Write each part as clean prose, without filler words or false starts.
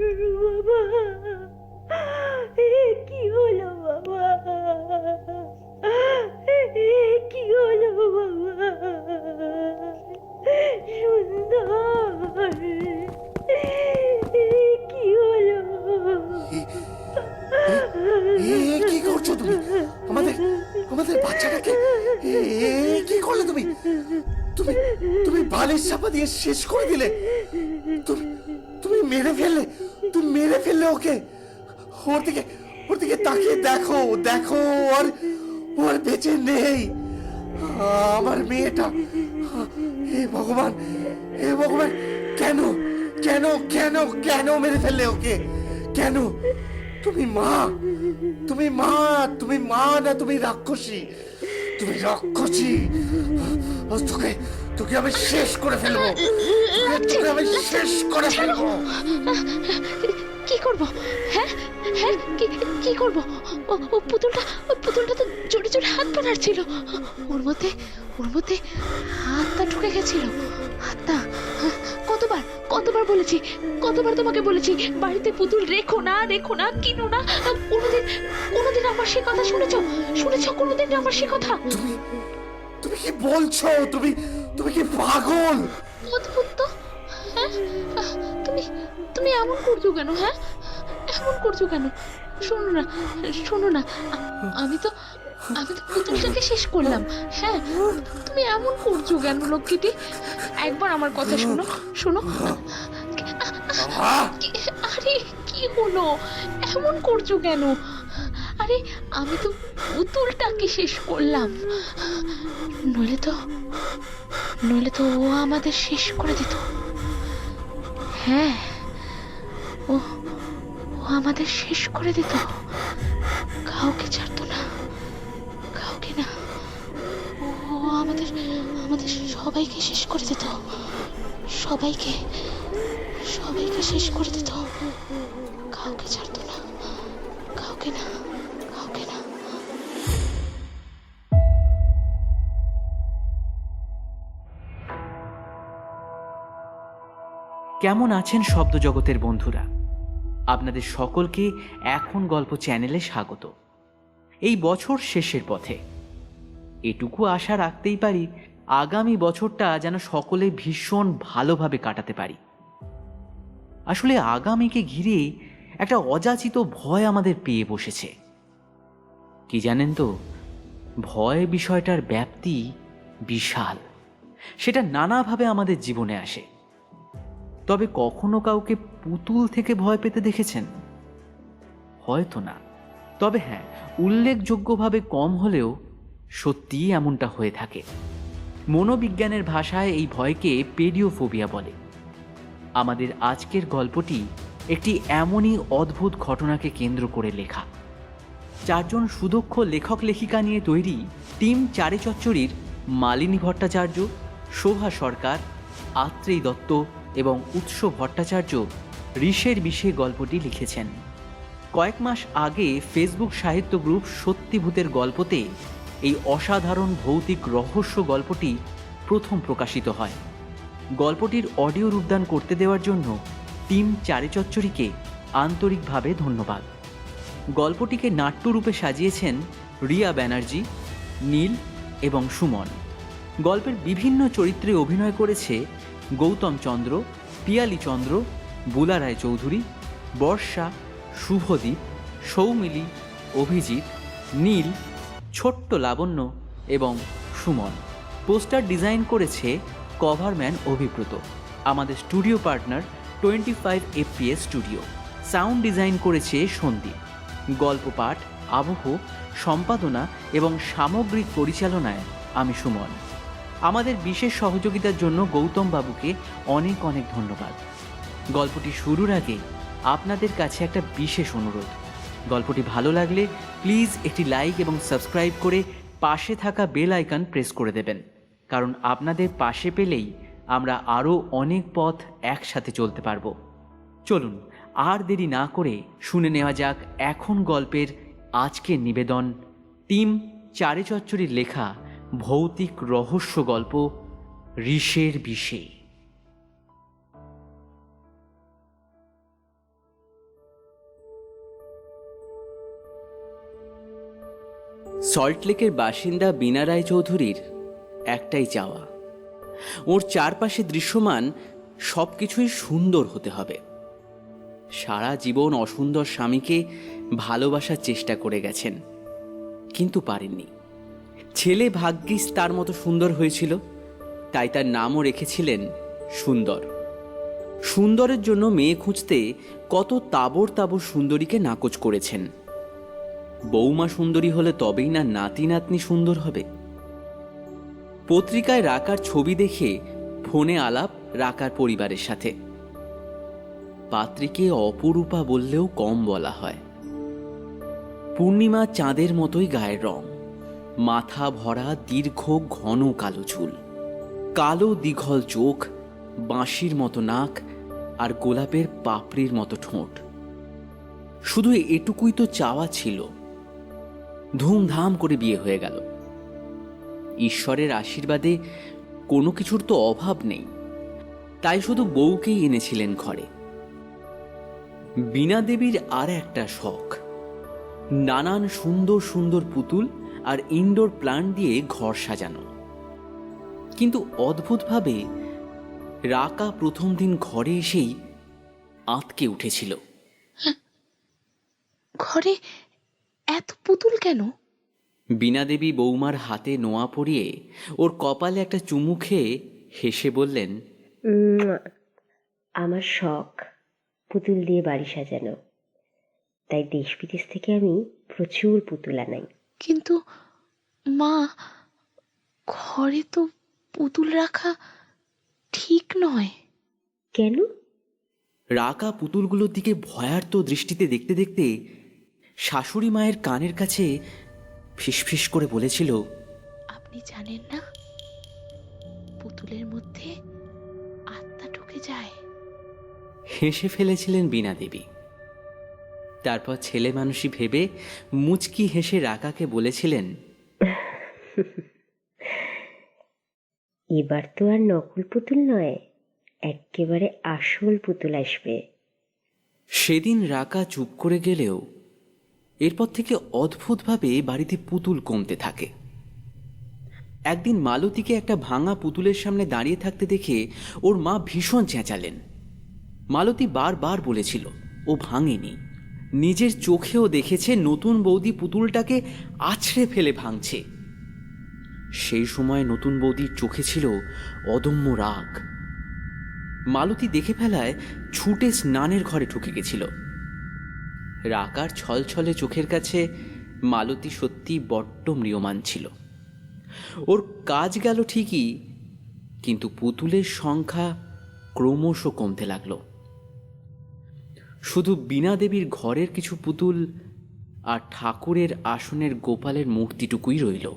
বাবা, এ কি হলো বাবা? এ কি হলো বাবা? সুন্দর, এ কি হলো? কি করছো তুমি? আমাদের আমাদের বাচ্চাটাকে কি করলে তুমি? তুমি তুমি বালিশ চাপা দিয়ে শেষ করে দিলে। তুমি তুমি মেরে ফেললে, তুমি মেরে ফেললে ওকে। ওর দিকে তাকিয়ে দেখো, দেখো আর ওর বেঁচে নেই আমার মেয়েটা। হে ভগবান, হে ভগবান, কেন কেন কেন কেন মেরে ফেললে ওকে? কেন? তুমি মা, তুমি মা, তুমি মা না তুমি রাক্ষসী? তুমি রাক্ষসী। তোকে তোকে আমি শেষ করে ফেলবো, তোকে আমি শেষ করে ফেলবো। কি করব? হ্যাঁ হ্যাঁ, কি করব? ও পুতুলটা তো জোরে জোরে হাত পা নাড়ছিল। ওর মধ্যে হাতটা ঢুকে গেছিল। হাতটা কতবার তোমাকে বলেছি বাড়িতে পুতুল রেখো না, কিনো না। কোনোদিন আমার সে কথা শুনেছো? কোনোদিন আমার সে কথা? তুমি কি বলছো? তুমি কি পাগল? অদ্ভুত তো। হ্যাঁ, তুমি এমন করছো কেন? হ্যাঁ, এমন করছো কেন? শোনো না, আমি তো পুতুলটাকে শেষ করলাম। হ্যাঁ, তুমি এমন করছো কেন লক্ষ্মীটি? একবার আমার কথা শোনো। আরে কি হলো? এমন করছো কেন? আরে আমি তো পুতুলটাকে শেষ করলাম, নইলে তো ও আমাদের শেষ করে দিত। হ্যাঁ, ও আমাদের শেষ করে দিত, কাউকে ছাড়তো না, কাউকে না। ও আমাদের সবাইকে শেষ করে দিত, সবাইকে শেষ করে দিত, কাউকে ছাড়তো না, কাউকে না। কেমন আছেন শব্দ জগতের বন্ধুরা? আপনাদের সকলকে এখন গল্প চ্যানেলে স্বাগত। এই বছর শেষের পথে, এটুকু আশা রাখতেই পারি আগামী বছরটা যেন সকলে ভীষণ ভালোভাবে কাটাতে পারি। আসলে আগামীকে ঘিরে একটা অযাচিত ভয় আমাদের পেয়ে বসেছে। কি জানেন তো, ভয় বিষয়টার ব্যাপ্তি বিশাল, সেটা নানাভাবে আমাদের জীবনে আসে। তবে কখনো কাউকে পুতুল থেকে ভয় পেতে দেখেছেন? হয়তো না, তবে হ্যাঁ, উল্লেখযোগ্যভাবে কম হলেও সত্যিই এমনটা হয়ে থাকে। মনোবিজ্ঞানের ভাষায় এই ভয়কে পেডিওফোবিয়া বলে। আমাদের আজকের গল্পটি একটি এমনই অদ্ভুত ঘটনাকে কেন্দ্র করে লেখা। চারজন সুদক্ষ লেখক লেখিকা নিয়ে তৈরি টিম চারে চচ্চড়ির মালিনী ভট্টাচার্য, শোভা সরকার, আত্রেয় দত্ত এবং উৎস ভট্টাচার্য ঋষের বিষে গল্পটি লিখেছেন। কয়েক মাস আগে ফেসবুক সাহিত্য গ্রুপ সত্যিভূতের গল্পতে এই অসাধারণ ভৌতিক রহস্য গল্পটি প্রথম প্রকাশিত হয়। গল্পটির অডিও রূপদান করতে দেওয়ার জন্য টিম চারে চচ্চড়িকে আন্তরিকভাবে ধন্যবাদ। গল্পটিকে নাট্যরূপে সাজিয়েছেন রিয়া ব্যানার্জি, নীল এবং সুমন। গল্পের বিভিন্ন চরিত্রে অভিনয় করেছে গৌতম চন্দ্র, পিয়ালি চন্দ্র, বুলা রায় চৌধুরী, বর্ষা, শুভদীপ, সৌমিলি, অভিজিৎ, নীল, ছোট্ট লাবণ্য এবং সুমন। পোস্টার ডিজাইন করেছে কভারম্যান অভিব্রত। আমাদের studio partner 25 FPS studio. Sound design করেছে সন্দীপ। গল্প পাঠ, আবহ, সম্পাদনা এবং সামগ্রিক পরিচালনায় আমি সুমন। আমাদের বিশেষ সহযোগিতার জন্য গৌতম বাবুকে অনেক অনেক ধন্যবাদ। গল্পটি শুরুর আগে আপনাদের কাছে একটা বিশেষ অনুরোধ, গল্পটি ভালো লাগলে প্লিজ একটি লাইক এবং সাবস্ক্রাইব করে পাশে থাকা বেল আইকন প্রেস করে দেবেন, কারণ আপনাদের পাশে পেলেই আমরা আরও অনেক পথ একসাথে চলতে পারব। চলুন আর দেরি না করে শুনে নেওয়া যাক এখন গল্পের আজকের নিবেদন, টিম চারে চচ্চড়ির লেখা ভৌতিক রহস্য গল্প ঋষের বিষে। সল্টলেকের বাসিন্দা বীণা রায়চৌধুরীর একটাই চাওয়া, ওর চারপাশে দৃশ্যমান সবকিছুই সুন্দর হতে হবে। সারা জীবন অসুন্দর স্বামীকে ভালোবাসার চেষ্টা করে গেছেন, কিন্তু পারেননি। ছেলে ভাগ্যিস তার মতো সুন্দর হয়েছিল, তাই তার নামও রেখেছিলেন সুন্দর। সুন্দরের জন্য মেয়ে খুঁজতে কত তাবর তাবর সুন্দরীকে নাকচ করেছেন। বৌমা সুন্দরী হলে তবেই না নাতি নাতনি সুন্দর হবে। পত্রিকায় রাকার ছবি দেখে ফোনে আলাপ রাকার পরিবারের সাথে। পাত্রীকে অপরূপা বললেও কম বলা হয়। পূর্ণিমা চাঁদের মতোই গায়ের রং, মাথা ভরা দীর্ঘ ঘন কালো চুল, কালো দীঘল চোখ, বাঁশির মতো নাক আর গোলাপের পাপড়ির মতো ঠোঁট। শুধু এটুকুই তো চাওয়া ছিল। ধুমধাম করে বিয়ে হয়ে গেল। ঈশ্বরের আশীর্বাদে কোনো কিছুর তো অভাব নেই, তাই শুধু বউকেই এনেছিলেন ঘরে। বীণা দেবীর আর একটা শখ, নানান সুন্দর সুন্দর পুতুল আর ইনডোর প্ল্যান্ট দিয়ে ঘর সাজানো। কিন্তু অদ্ভুতভাবে রাকা প্রথম দিন ঘরে এসেই আঁতকে উঠেছিল। ঘরে এত পুতুল কেন? বীণা দেবী বৌমার হাতে নোয়া পরিয়ে ওর কপালে একটা চুমু খেয়ে হেসে বললেন, আমার শখ পুতুল দিয়ে বাড়ি সাজানো, তাই দেশ বিদেশ থেকে আমি প্রচুর পুতুল আনাই। কিন্তু মা, ঘরে তো পুতুল রাখা ঠিক নয়। কেন? রাকা পুতুলগুলোর দিকে ভয়ার্ত দৃষ্টিতে দেখতে দেখতে শাশুড়ি মায়ের কানের কাছে ফিসফিস করে বলেছিল, আপনি জানেন না, পুতুলের মধ্যে আত্মা ঢুকে যায়। হেসে ফেলেছিলেন বীণা দেবী। তারপর ছেলে মানুষই ভেবে মুচকি হেসে রাকাকে বলেছিলেন, এবার তো আর নকল পুতুল নয়, একেবারে আসল পুতুল আসবে। সেদিন রাকা চুপ করে গেলেও এরপর থেকে অদ্ভুতভাবে বাড়িতে পুতুল কমতে থাকে। একদিন মালতীকে একটা ভাঙা পুতুলের সামনে দাঁড়িয়ে থাকতে দেখে ওর মা ভীষণ চেঁচালেন। মালতী বারবার বলেছিল ও ভাঙেনি, নিজের চোখেও দেখেছে নতুন বৌদি পুতুলটাকে আছড়ে ফেলে ভাঙছে। সেই সময় নতুন বৌদির চোখে ছিল অদম্য রাগ। মালতী দেখে ফেলায় ছুটে স্নানের ঘরে ঢুকে গেছিল। রাকার ছলছলে চোখের কাছে মালতী সত্যি বড্ড ম্রিয়মাণ ছিল। ওর কাজ গেল ঠিকই, কিন্তু পুতুলের সংখ্যা ক্রমশ কমতে লাগলো। শুধু বীণা দেবীর ঘরের কিছু পুতুল আর ঠাকুরের আসনের গোপালের মূর্তিটুকুই রইল।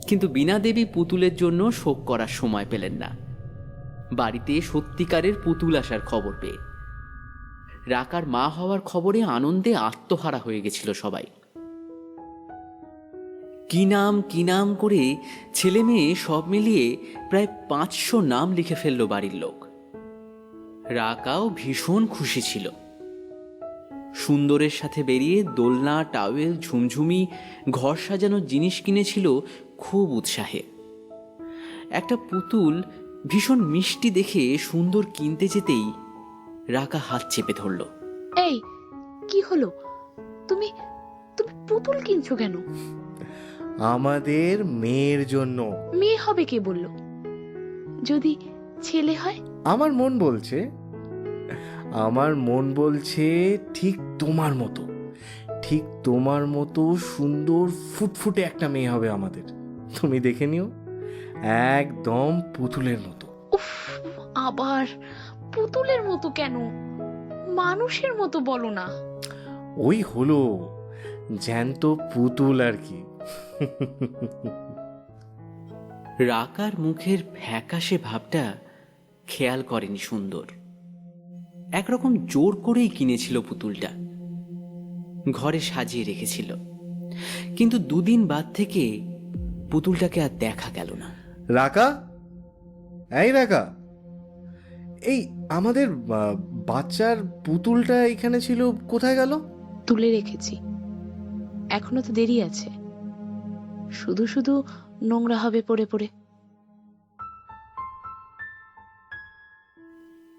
কিন্তু বীণা দেবী পুতুলের জন্য শোক করার সময় পেলেন না। বাড়িতে সত্যিকারের পুতুল আসার খবর পেয়ে রাকার মা হওয়ার খবরে আনন্দে আত্মহারা হয়ে গেছিল সবাই। কি নাম করে ছেলে মেয়ে সব মিলিয়ে প্রায় 500 নাম লিখে ফেলল বাড়ির লোক। রাকাও ভীষণ খুশি ছিল। সুন্দরের সাথে বেরিয়ে দোলনা, টাওয়েল, ঝুমঝুমি, ঘর সাজানোর জিনিস কিনেছিল খুব উৎসাহে। একটা পুতুল ভীষণ মিষ্টি দেখে সুন্দর কিনতে যেতেই রাকা হাত চেপে ধরল। এই কি হলো? তুমি তুমি পুতুল কিনছো কেন? আমাদের মেয়ের জন্য। মেয়ে হবে কে বললো? যদি ছেলে হয়? আমার মন বলছে ঠিক তোমার মতো, ঠিক তোমার মতো সুন্দর ফুটফুটে একটা মেয়ে হবে আমাদের। তুমি দেখে নিও, একদম পুতুলের মতো। উফ, আবার পুতুলের মতো কেন? মানুষের মতো বলো না। ওই হলো জ্যান্ত পুতুল আর কি। রাকার মুখের ফ্যাকাশে ভাবটা খেয়াল করেনি সুন্দর। একরকম জোর করেই কিনেছিল পুতুলটা, ঘরে সাজিয়ে রেখেছিল। কিন্তু 2 দিন বাদ থেকে পুতুলটাকে আর দেখা গেল না। রাকা, এই রাকা, এই আমাদের বাচ্চার পুতুলটা এখানে ছিল, কোথায় গেল? তুলে রেখেছি, এখনো তো দেরি আছে। শুধু শুধু নোংরা হবে পড়ে পড়ে।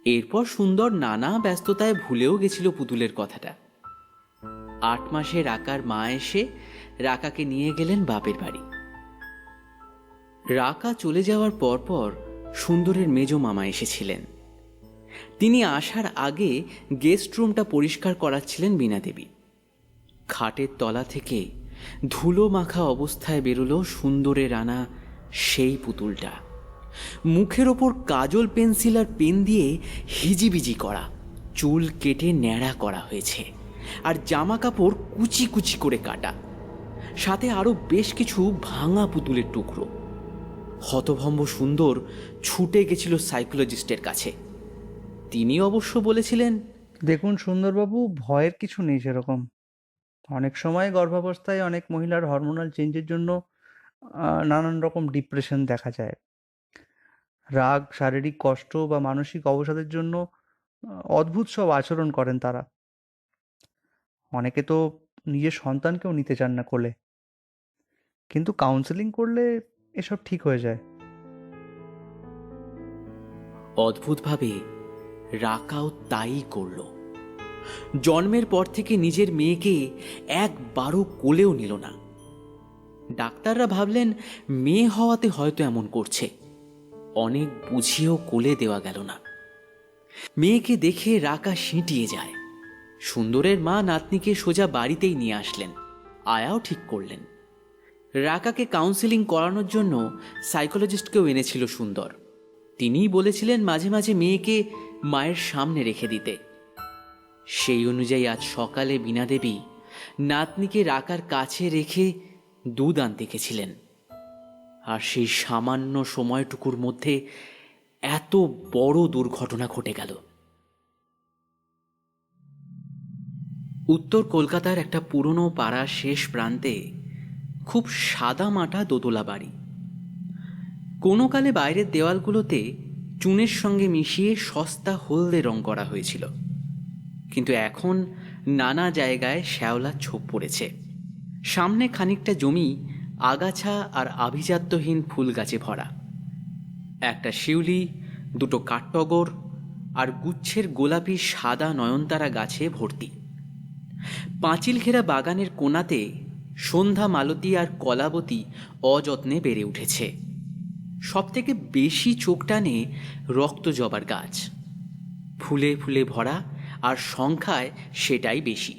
এরপর সুন্দর নানা ব্যস্ততায় ভুলেও গেছিল পুতুলের কথাটা। 8 মাসে রাকার মা এসে রাকাকে নিয়ে গেলেন বাপের বাড়ি। রাকা চলে যাওয়ার পরপর সুন্দরের মেজ মামা এসেছিলেন। তিনি আসার আগে গেস্ট রুমটা পরিষ্কার করাচ্ছিলেন বীণা দেবী। খাটের তলা থেকে ধুলো মাখা অবস্থায় বেরোলো সুন্দরের আনা সেই পুতুলটা। মুখের ওপর কাজল পেন্সিল আর পেন দিয়ে হিজিবিজি করা, চুল কেটে ন্যাড়া করা হয়েছে, আর জামা কাপড় কুচি কুচি করে কাটা, সাথে আরো বেশ কিছু ভাঙা পুতুলের টুকরো। হতভম্ব সুন্দর ছুটে গেছিল সাইকোলজিস্টের কাছে। তিনি অবশ্য বলেছিলেন, দেখুন সুন্দরবাবু, ভয়ের কিছু নেই সেরকম। অনেক সময় গর্ভাবস্থায় অনেক মহিলার হরমোনাল চেঞ্জের জন্য নানান রকম ডিপ্রেশন দেখা যায়। রাগ, শারীরিক কষ্ট বা মানসিক অবসাদের জন্য অদ্ভুত সব আচরণ করেন তারা। অনেকে তো নিজের সন্তানকেও নিতে চান না কোলে, কিন্তু কাউন্সেলিং করলে এসব ঠিক হয়ে যায়। অদ্ভুতভাবে রাকাও তাই করল। জন্মের পর থেকে নিজের মেয়েকে একবারও কোলেও নিল না। ডাক্তাররা ভাবলেন মেয়ে হওয়াতে হয়তো এমন করছে। অনেক বুঝিয়েও কোলে দেওয়া গেল না। মেয়েকে দেখে রাকা সিঁটিয়ে যায়। সুন্দরের মা নাতনিকে সোজা বাড়িতেই নিয়ে আসলেন। আয়াও ঠিক করলেন। রাকাকে কাউন্সেলিং করানোর জন্য সাইকোলজিস্টকেও এনেছিল সুন্দর। তিনিই বলেছিলেন মাঝে মাঝে মেয়েকে মায়ের সামনে রেখে দিতে। সেই অনুযায়ী আজ সকালে বীণা দেবী নাতনিকে রাকার কাছে রেখে দুধ আনতে গেছিলেন। আর সেই সামান্য সময়টুকুর মধ্যে এত বড় দুর্ঘটনা ঘটে গেল। উত্তর কলকাতার একটা পুরনো পাড়ার শেষ প্রান্তে খুব সাদা মাটা দোতলা বাড়ি। কোনো কালে বাইরের দেওয়ালগুলোতে চুনের সঙ্গে মিশিয়ে সস্তা হলদে রং করা হয়েছিল, কিন্তু এখন নানা জায়গায় শ্যাওলার ছোপ পড়েছে। সামনে খানিকটা জমি আগাছা আর আভিজাত্যহীন ফুল গাছে ভরা। একটা শিউলি, দুটো কাঠটগর আর গুচ্ছের গোলাপি সাদা নয়নতারা গাছে ভর্তি। পাঁচিল ঘেরা বাগানের কোণাতে সন্ধ্যা মালতী আর কলাবতী অযত্নে বেড়ে উঠেছে। সবথেকে বেশি চোখ টানে রক্ত জবার গাছ। ফুলে ফুলে ভরা, আর সংখ্যায় সেটাই বেশি।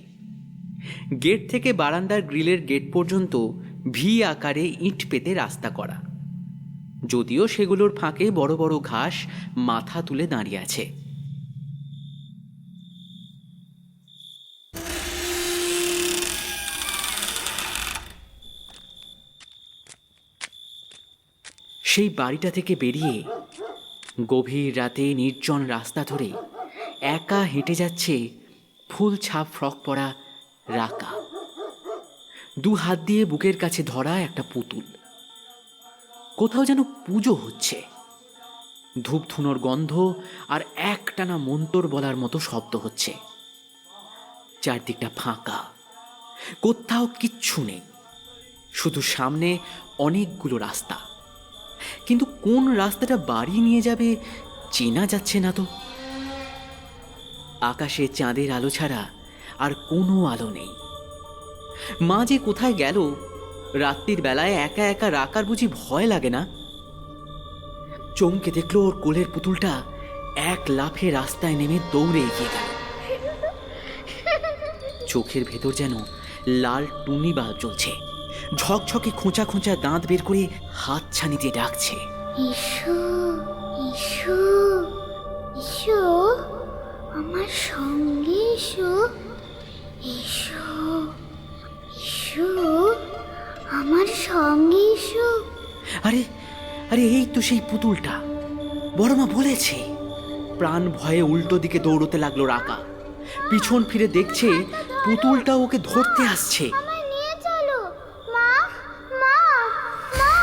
গেট থেকে বারান্দার গ্রিলের গেট পর্যন্ত ভি আকারে ইট পেতে রাস্তা করা, যদিও সেগুলোর ফাঁকে বড় বড় ঘাস মাথা তুলে দাঁড়িয়ে আছে। সেই বাড়িটা থেকে বেরিয়ে গভীর রাতে নির্জন রাস্তা ধরে একা হেঁটে যাচ্ছে ফুল ছাপ ফ্রক পরা রাকা। 2 হাত দিয়ে বুকের কাছে ধরা একটা পুতুল। কোথাও যেন পুজো হচ্ছে। ধূপধুনোর গন্ধ আর একটানা মন্তর বলার মতো শব্দ হচ্ছে। চারদিকটা ফাঁকা, কোথাও কিচ্ছু নেই, শুধু সামনে অনেকগুলো রাস্তা। কিন্তু কোন রাস্তাটা বাড়ি নিয়ে যাবে চেনা যাচ্ছে না তো। আকাশে চাঁদের আলো ছাড়া আর কোনো আলো নেই। মা যে কোথায় গেল, রাত্রির বেলায় একা একা রাকার বুঝি ভয় লাগে না? চমকে দেখলো ওর কোলের পুতুলটা এক লাফে রাস্তায় নেমে দৌড়ে এগিয়ে গেল। চোখের ভেতর যেন লাল টুনি বাল্ব জ্বলছে। ঝকঝকে খোঁচা খোঁচা দাঁত বের করে হাত ছানি দিয়ে ডাকছে, এসো এসো এসো আমার সঙ্গে এসো, এসো এসো আমার সঙ্গে এসো। আরে আরে এই তো সেই পুতুলটা, বড়মা বলেছে। প্রাণ ভয়ে উল্টো দিকে দৌড়তে লাগলো রাকা। পিছন ফিরে দেখছে পুতুলটা ওকে ধরতে আসছে। আমায় নিয়ে চলো মা, মা, মা।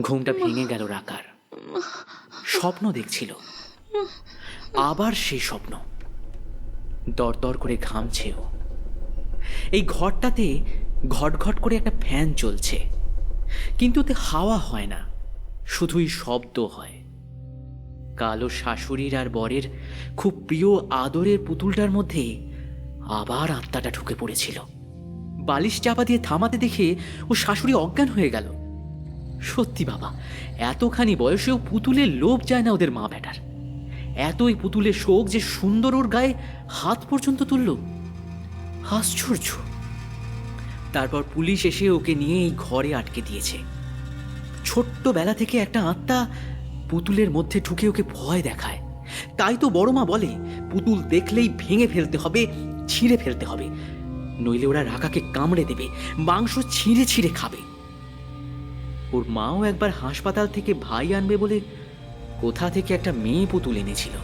ঘুমটা ভেঙে গেল রাকার। স্বপ্ন দেখছিল, আবার সেই স্বপ্ন। দরদর করে ঘামছে ও। এই ঘরটাতে ঘটঘট করে একটা ফ্যান চলছে, কিন্তু ওতে হাওয়া হয় না, শুধুই শব্দ হয়। কালো শাশুড়ির আর বরের খুব প্রিয় আদরের পুতুলটার মধ্যে আবার আত্মাটা ঢুকে পড়েছিল। বালিশ চাপা দিয়ে থামাতে দেখে ও শাশুড়ি অজ্ঞান হয়ে গেল। সত্যি বাবা, এতখানি বয়সেও পুতুলের লোভ যায় না ওদের মা বেটার। এতই পুতুলের শোক যে সুন্দর ওর গায়ে হাত পর্যন্ত তুলল। আশ্চর্য। তারপর পুলিশ এসে ওকে নিয়ে এই ঘরে আটকে দিয়েছে। ছোট্টবেলা থেকে একটা আত্মা পুতুলের মধ্যে ঢুকে ওকে ভয় দেখায়। তাই তো বড় মা বলে পুতুল দেখলেই ভেঙে ফেলতে হবে, ছিঁড়ে ফেলতে হবে, নইলে ওরা রাকাকে কামড়ে দেবে, মাংস ছিঁড়ে ছিঁড়ে খাবে। ওর মাও একবার হাসপাতাল থেকে ভাই আনবে বলে কোথা থেকে একটা মেয়ে পুতুল এনেছিল।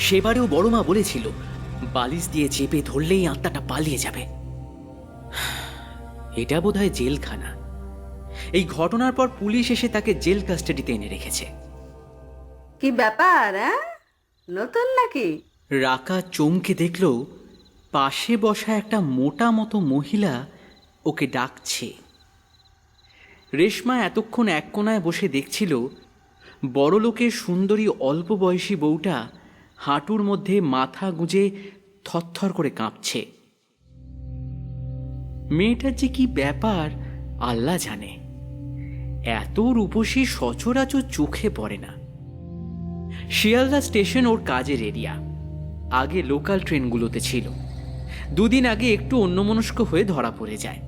সেবারেও বড় মা বলেছিল বালিশ দিয়ে চেপে ধরলেই আত্মাটা পালিয়ে যাবে। এটা বোধহয় জেলখানা। এই ঘটনার পর পুলিশ এসে তাকে জেল কাস্টাডিতে এনে রেখেছে। কি ব্যাপার? নতুন নাকি? রাকা চমকে দেখল পাশে বসা একটা মোটা মতো মহিলা ওকে ডাকছে। রেশমা এতক্ষণ এক কোনায় বসে দেখছিল বড়লোকের সুন্দরী অল্প বয়সী বউটা হাঁটুর মধ্যে মাথা গুঁজে থরথর করে কাঁপছে। মেয়েটার যে কি ব্যাপার আল্লাহ জানে। এত রূপসী সচরাচর চোখে পড়ে না। শিয়ালদা স্টেশন ওর কাজের এরিয়া। আগে লোকাল ট্রেনগুলোতে ছিল। দুদিন আগে একটু অন্যমনস্ক হয়ে ধরা পড়ে যায়।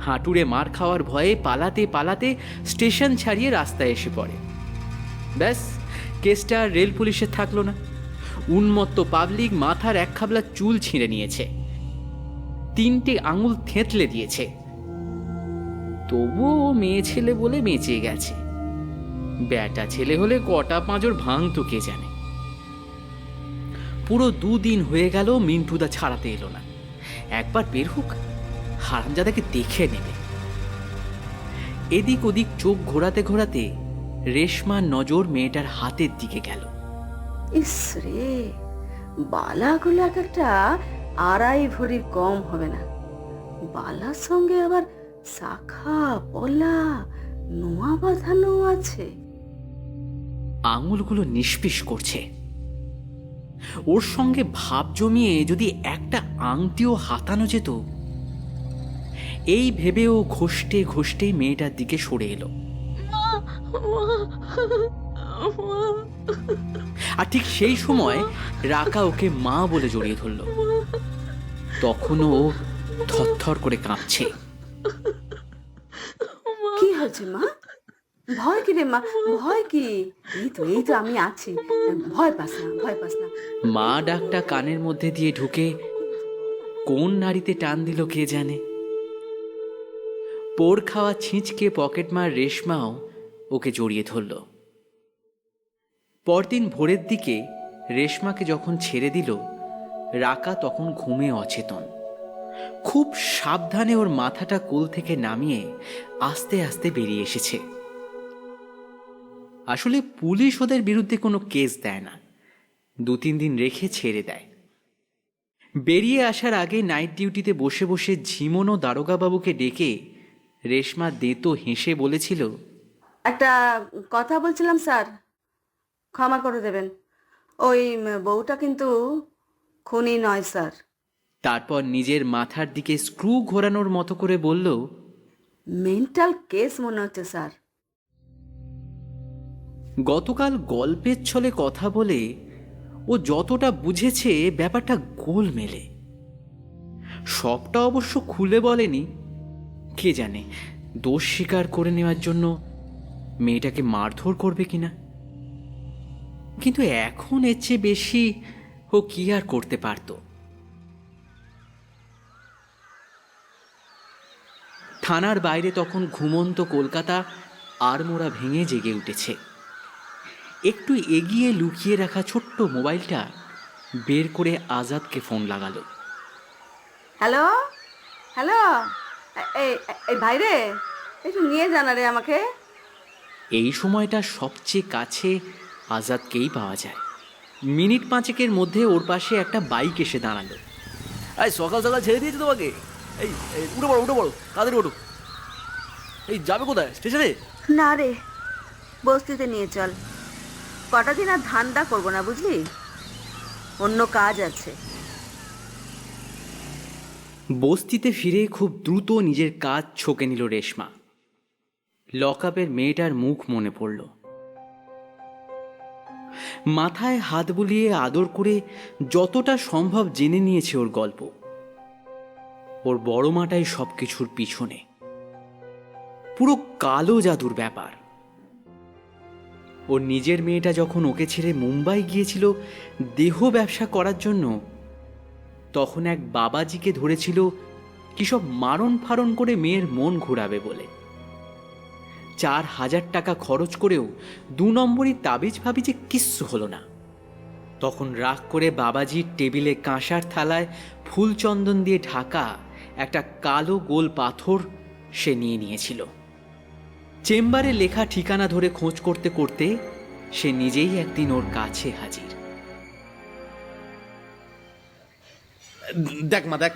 হাঁটুরে মার খাওয়ার ভয়ে পালাতে পালাতে স্টেশন ছাড়িয়ে রাস্তায় এসে পড়ে। ব্যাস, কেসটা আর রেল পুলিশের থাকলো না। উন্মত্ত পাবলিক মাথার এক খাবলা চুল ছিঁড়ে নিয়েছে, 3টে আঙুল থেঁতলে দিয়েছে। তবুও ও মেয়ে ছেলে বলে বেঁচে গেছে। ব্যাটা ছেলে হলে কটা পাঁজর ভাঙতো কে জানে। পুরো 2 দিন হয়ে গেল মিন্টুদা ছাড়াতে এলো না। একবার বের হোক, হারামজাদাকে দেখে নেবে। এদিক ওদিক চোখ ঘোরাতে ঘোরাতে রেশমার নজর মেয়েটার হাতের দিকে গেল। ইস রে, বালাগুলো এক একটা 2.5 ভরির কম হবে না। বালার সঙ্গে আবার শাখা পলা নোয়া বাঁধানো আছে। আঙুলগুলো নিষ্পিস করছে। ওর সঙ্গে ভাব জমিয়ে যদি একটা আংটিও হাতানো যেত, এই ভেবে ও ঘষতে ঘষতে মেয়েটার দিকে সরে এলো। আর ঠিক সেই সময় রাকা ওকে মা বলে জড়িয়ে ধরল। তখনও ও থরথর করে কাঁপছে। কি হয়েছে মা? ভয় কি রে মা, ভয় কি? এই তো আমি আছি, ভয় পাস না, ভয় পাস না। মা ডাকটা কানের মধ্যে দিয়ে ঢুকে কোন নাড়িতে টান দিল কে জানে। পোড় খাওয়া ছিঁচকে পকেটমার রেশমাও ওকে জড়িয়ে ধরল। পরদিন ভোরের দিকে রেশমাকে যখন ছেড়ে দিল, রাকা তখন ঘুমে অচেতন। খুব সাবধানে ওর মাথাটা কোল থেকে নামিয়ে আস্তে আস্তে বেরিয়ে এসেছে। আসলে পুলিশ ওদের বিরুদ্ধে কোনো কেস দেয় না, 2-3 দিন রেখে ছেড়ে দেয়। বেরিয়ে আসার আগে নাইট ডিউটিতে বসে বসে ঝিমোনো দারোগাবাবুকে ডেকে রেশমা দেতো হেসে বলেছিল, একটা কথা বলছিলাম স্যার, ক্ষমা করে দেবেন। ওই বউটা কিন্তু খুনি নয় স্যার। তারপর নিজের মাথার দিকে স্ক্রু ঘোরানোর মতো করে বলল, মেন্টাল কেস মনে হচ্ছে স্যার। গতকাল গল্পের ছলে কথা বলে ও যতটা বুঝেছে ব্যাপারটা গোলমেলে। সবটা অবশ্য খুলে বলেনি। কে জানে দোষ স্বীকার করে নেওয়ার জন্য মেয়েটাকে মারধর করবে কিনা। কিন্তু এখন এর চেয়ে বেশি ও কি আর করতে পারত। থানার বাইরে তখন ঘুমন্ত কলকাতা আড়মোড়া ভেঙে জেগে উঠেছে। একটু এগিয়ে লুকিয়ে রাখা ছোট্ট মোবাইলটা বের করে আজাদকে ফোন লাগালো। হ্যালো হ্যালো, এই ভাই রে, একটু নিয়ে জানা রে আমাকে। এই সময়টা সবচেয়ে কাছে আজাদকেই পাওয়া যায়। মিনিট পাঁচেকের মধ্যে ওর পাশে একটা বাইক এসে দাঁড়ালো। এই সকাল সকাল ছেড়ে দিয়েছি তোমাকে। এই এই, উঠে পড়ো তাড়াতাড়ি ওঠো। এই যাবে কোথায়? স্টেশনে? না রে, বস্তিতে নিয়ে চল। কটা দিন আর ধান্দা করবো না, বুঝলি? অন্য কাজ আছে। বস্তিতে ফিরে খুব দ্রুত নিজের কাজ ছকে নিল রেশমা। লকআপের মেয়েটার মুখ মনে পড়ল। মাথায় হাত বুলিয়ে আদর করে যতটা সম্ভব জেনে নিয়েছে ওর গল্প। ওর বড় মাটাই সবকিছুর পিছনে। পুরো কালো জাদুর ব্যাপার। ওর নিজের মেয়েটা যখন ওকে ছেড়ে মুম্বাই গিয়েছিল দেহ ব্যবসা করার জন্য, তখন এক বাবাজিকে ধরেছিল কি সব মারণ ফারণ করে মেয়ের মন ঘুরাবে বলে। 4,000 টাকা খরচ করেও 2 নম্বরই তাবিজ ভাবিজে কিচ্ছু হলো না। তখন রাগ করে বাবাজির টেবিলে কাঁসার থালায় ফুল চন্দন দিয়ে ঢাকা একটা কালো গোল পাথর সে নিয়েছিল। চেম্বারে লেখা ঠিকানা ধরে খোঁজ করতে করতে সে নিজেই একদিন ওর কাছে হাজির। দেখ মা দেখ,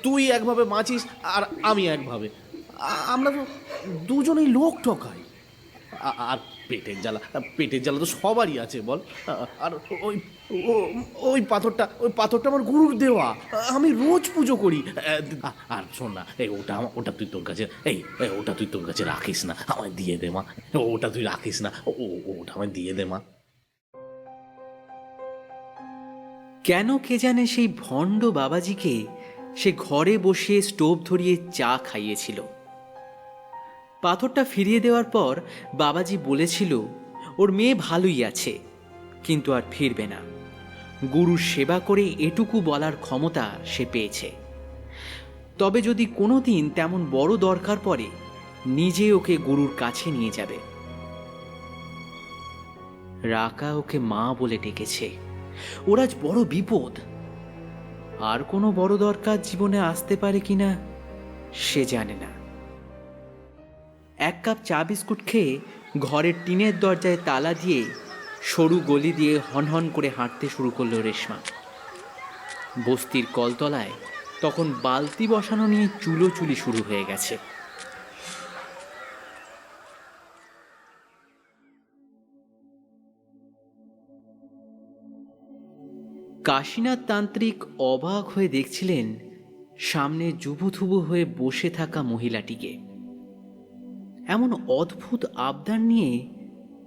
তুই একভাবে বাঁচিস আর আমি একভাবে। আমরা তো দুজনেই লোক ঠকাই। আর পেটের জ্বালা তো সবারই আছে বল। আর ওই ওই পাথরটা আমার গুরুর দেওয়া, আমি রোজ পুজো করি। আর শোন না, ওটা তুই তোর কাছে ওটা তুই তোর কাছে রাখিস না, আমায় দিয়ে দে মা। ওটা তুই রাখিস না, ওটা আমায় দিয়ে দে মা। কেন কে জানে সেই ভণ্ড বাবাজিকে সে ঘরে বসিয়ে স্টোভ ধরিয়ে চা খাইয়েছিল। পাথরটা ফিরিয়ে দেওয়ার পর বাবাজি বলেছিল ওর মেয়ে ভালোই আছে, কিন্তু আর ফিরবে না। গুরুর সেবা করে এটুকু বলার ক্ষমতা সে পেয়েছে। তবে যদি কোনোদিন তেমন বড় দরকার পড়ে, নিজে ওকে গুরুর কাছে নিয়ে যাবে। রাকা ওকে মা বলে ডেকেছে। ওর আজ বড় বিপদ। আর কোনো বড় দরকার জীবনে আসতে পারে কিনা সে জানে না। 1 কাপ চা বিস্কুট খেয়ে ঘরের টিনের দরজায় তালা দিয়ে সরু গলি দিয়ে হনহন করে হাঁটতে শুরু করলো রেশমা। বস্তির কলতলায় তখন বালতি বসানো নিয়ে চুলোচুলি শুরু হয়ে গেছে। কাশীনাথ তান্ত্রিক অবাক হয়ে দেখছিলেন সামনে জুবুথুবু হয়ে বসে থাকা মহিলাটিকে। এমন অদ্ভুত আবদার নিয়ে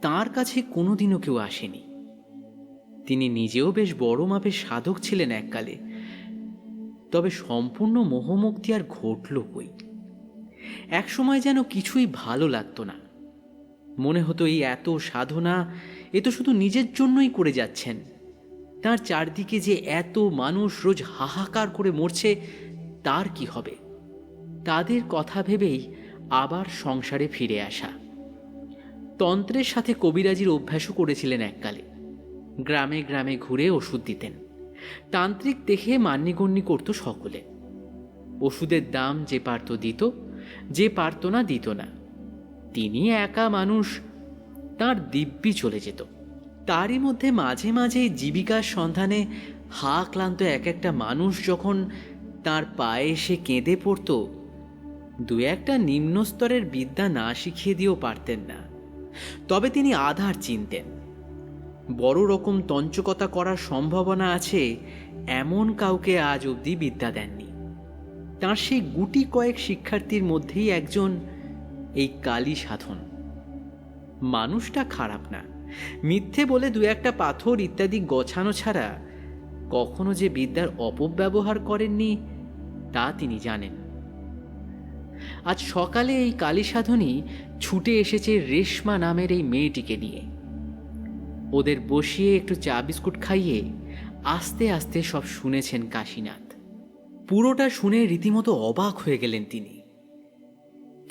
তার কাছে কোনোদিনও কেউ আসেনি। তিনি নিজেও বেশ বড় মাপের সাধক ছিলেন এককালে, তবে সম্পূর্ণ মোহমুক্তি আর ঘটল কই। একসময় যেন কিছুই ভালো লাগতো না। মনে হতো এই এত সাধনা এ তো শুধু নিজের জন্যই করে যাচ্ছেন। তার চারদিকে যে এত মানুষ রোজ হাহাকার করে মরছে, তার কি হবে? তাদের কথা ভেবেই আবার সংসারে ফিরে আসা। তন্ত্রের সাথে কবিরাজির অভ্যাসও করেছিলেন এককালে। গ্রামে গ্রামে ঘুরে ওষুধ দিতেন। তান্ত্রিক দেখে মান্যগণ্য করত সকলে। ওষুধের দাম যে পারত দিত, যে পারত না দিত না। তিনি একা মানুষ, তার দিব্যি চলে যেত। তারই মধ্যে মাঝে মাঝে জীবিকার সন্ধানে হা ক্লান্ত এক একটা মানুষ যখন তার পায়ে এসে কেঁদে পড়ত, 2-1টা নিম্ন স্তরের বিদ্যা না শিখিয়ে দিয়েও পারতেন না। তবে তিনি আধার চিনতেন। বড় রকম তঞ্চকতা করার সম্ভাবনা আছে এমন কাউকে আজ অবধি বিদ্যা দেননি। তাঁর সেই গুটি কয়েক শিক্ষার্থীর মধ্যেই একজন এই কালী সাধন। মানুষটা খারাপ না, মিথ্যে বলে 2-1টা পাথর ইত্যাদি গছানো ছাড়া কখনো যে বিদ্যার অপব্যবহার করেননি তা তিনি জানেন। আজ সকালে এই কালী সাধনই ছুটে এসেছে রেশমা নামের এই মেয়েটিকে নিয়ে। ওদের বসিয়ে একটু চা বিস্কুট খাইয়ে আস্তে আস্তে সব শুনেছেন কাশীনাথ। পুরোটা শুনে রীতিমতো অবাক হয়ে গেলেন তিনি।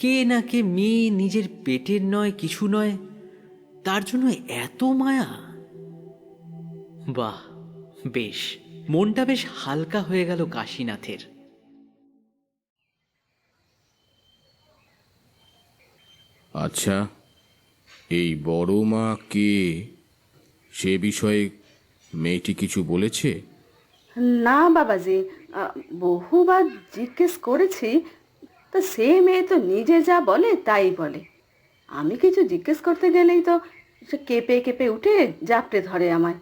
কে না কে মেয়ে নিজের পেটের নয়, কিছু নয়, তার জন্য এত মায়া। বাহ, বেশ, মনটা বেশ হালকা হয়ে গেল কাশীনাথের। আচ্ছা, এই বড় মা কে সে বিষয়ে মেয়েটি কিছু বলেছে? না বাবাজি, বহুবার জিজ্ঞেস করেছি, তো সে মেয়ে তো নিজে যা বলে তাই বলে। আমি কিছু জিজ্ঞেস করতে গেলেই তো সে কেঁপে কেঁপে উঠে জাপটে ধরে আমায়।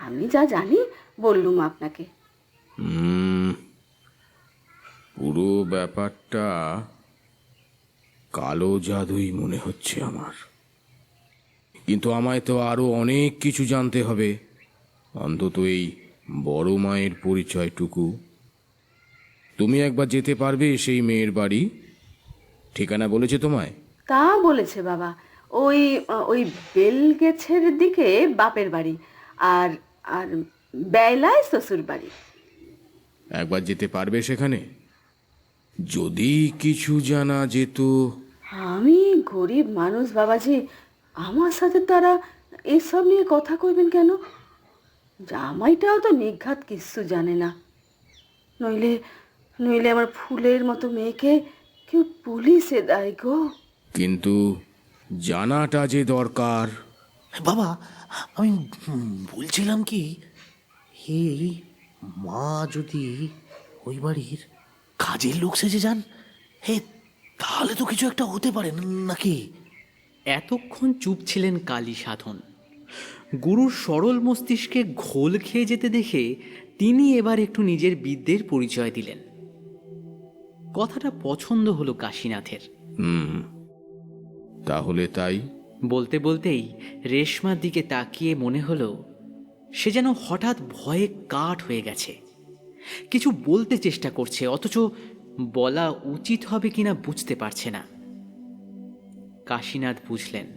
আমি যা জানি বললুম আপনাকে। পুরো ব্যাপারটা কালো জাদুই মনে হচ্ছে আমার। কিন্তু আমায় তো আরো অনেক কিছু জানতে হবে, অন্তত এই বড় মায়ের পরিচয়টুকু। তুমি একবার যেতে পারবে সেই মেয়ের বাড়ি? ঠিকানা বলেছে তোমায়? তা বলেছে বাবা, ওই ওই বেলগেছের দিকে বাপের বাড়ি, আর আর বেলায় শ্বশুর বাড়ি। একবার যেতে পারবে সেখানে? যদি কিছু জানা যেত। আমি গরিব মানুষ বাবাজি, আমার সাথে তারা এসব নিয়ে কথা কইবেন কেন? জামাইটাও তো নিঘাত কিচ্ছু জানে না। নইলে নইলে আমার ফুলের মতো মেয়েকে কেউ পুলিশে দেয় গো। কিন্তু জানাটা যে দরকার। বাবা, আমি বলছিলাম কি, এই মা যদি ওই বাড়ির কাজের লোক সেজে যান, হে, তাহলে তো কিছু একটা হতে পারে নাকি? এতক্ষণ চুপ ছিলেন কালী সাধন। গুরুর সরল মস্তিষ্কে ঘোল খেয়ে যেতে দেখে তিনি এবার একটু নিজের বিদ্যের পরিচয় দিলেন। কথাটা পছন্দ হলো কাশীনাথের। তাহলে তাই। বলতে বলতেই রেশমার দিকে তাকিয়ে মনে হলো সে যেন হঠাৎ ভয়ে কাঠ হয়ে গেছে। কিছু বলতে চেষ্টা করছে, অথচ বলা উচিত হবে কিনা বুঝতে পারছে না। কাশীনাথ বুঝলেন,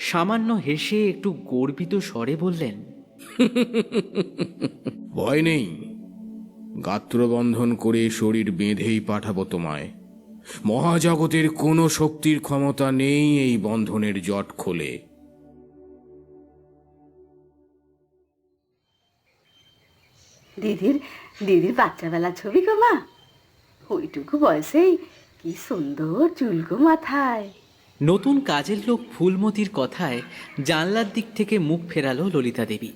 সামান্য হেসে একটু গর্বিত স্বরে বললেন, ভয় নেই, গাত্রবন্ধন করে শরীর বেঁধেই পাঠাবো তোমায়। মহাজগতের কোনো শক্তির ক্ষমতা নেই এই বন্ধনের জট খোলে। দিদির দিদির বাচ্চাবেলা ছবি গো মা, ওইটুকু বয়সেই কি সুন্দর চুল গো মাথায়। নতুন কাজের লোক ফুলমতির কথায় জানলার দিক থেকে মুখ ফেরালো ললিতা দেবী।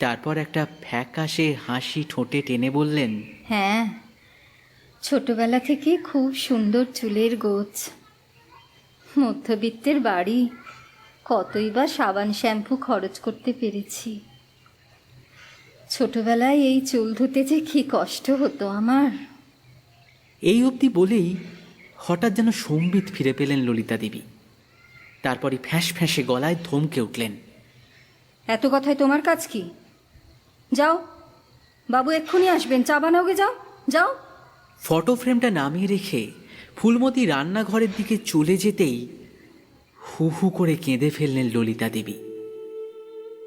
তারপর একটা ফ্যাকাশে হাসি ঠোঁটে টেনে বললেন, হ্যাঁ, ছোটবেলা থেকে খুব সুন্দর চুলের গোছ। মধ্যবিত্তের বাড়ি, কতই বা সাবান শ্যাম্পু খরচ করতে পেরেছি। ছোটবেলায় এই চুল ধুতে যে কি কষ্ট হতো আমার। এই অবধি বলেই হঠাৎ যেন সম্বিত ফিরে পেলেন ললিতা দেবী। তারপরই ফ্যাঁস ফ্যাঁসে গলায় ধমকে উঠলেন, এত কথায় তোমার কাজ কি? যাও, বাবু এক্ষুনি আসবেন, চা বানাওগে, যাও যাও। ফটো ফ্রেমটা নামিয়ে রেখে ফুলমতি রান্নাঘরের দিকে চলে যেতেই হু হু করে কেঁদে ফেললেন ললিতা দেবী।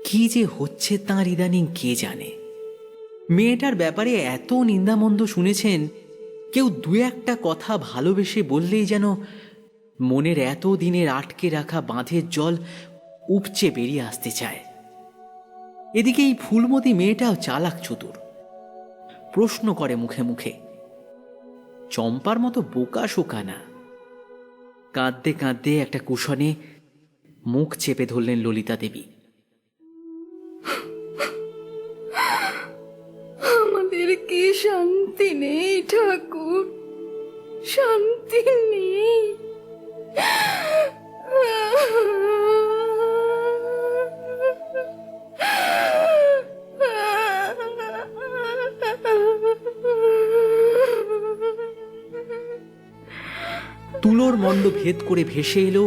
কি যে হচ্ছে তাঁর ইদানিং কে জানে। মেয়েটার ব্যাপারে এত নিন্দামন্দ শুনেছেন, কেউ দু একটা কথা ভালোবেসে বললেই যেন মনের এত দিনের আটকে রাখা বাঁধের জল উপচে বেরিয়ে আসতে চায়। এদিকে এই ফুলমতি মেয়েটাও চালাক চতুর, প্রশ্ন করে মুখে মুখে। চম্পার মতো বোকা শোকা না। কাঁদতে কাঁদতে একটা কুশনে মুখ চেপে ধরলেন ললিতা দেবী। আমাদের কি শান্তি নেই ঠাকুর, শান্তি নেই। তুলোর মণ্ড ভেদ করে ভেসে এলো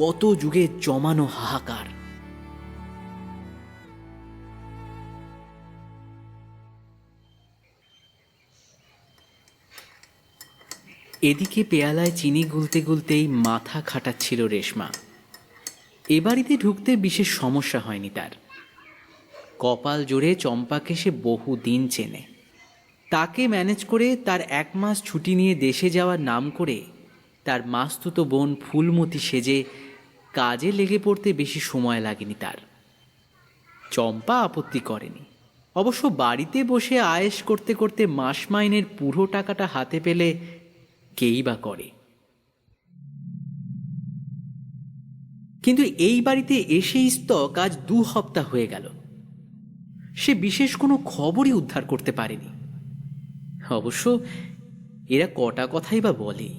কত যুগে জমানো হাহাকার। এদিকে পেয়ালায় চিনি গুলতে গুলতেই মাথা খাটাচ্ছিল রেশমা। এ বাড়িতে ঢুকতে বিশেষ সমস্যা হয়নি তার। কপাল জোরে চম্পাকে সে বহু দিন চেনে। তাকে ম্যানেজ করে তার 1 মাস ছুটি নিয়ে দেশে যাওয়ার নাম করে তার মাস্তুতো বোন ফুলমতি সেজে কাজে লেগে পড়তে বেশি সময় লাগেনি তার। চম্পা আপত্তি করেনি। অবশ্য বাড়িতে বসে আয়েশ করতে করতে মাস মাইনের পুরো টাকাটা হাতে পেলে কেই বা করে। কিন্তু এই বাড়িতে এসেই স্তক আজ 2 সপ্তাহ হয়ে গেল। সে বিশেষ কোনো খবরই উদ্ধার করতে পারেনি। অবশ্য এরা কটা কথাই বা বলে।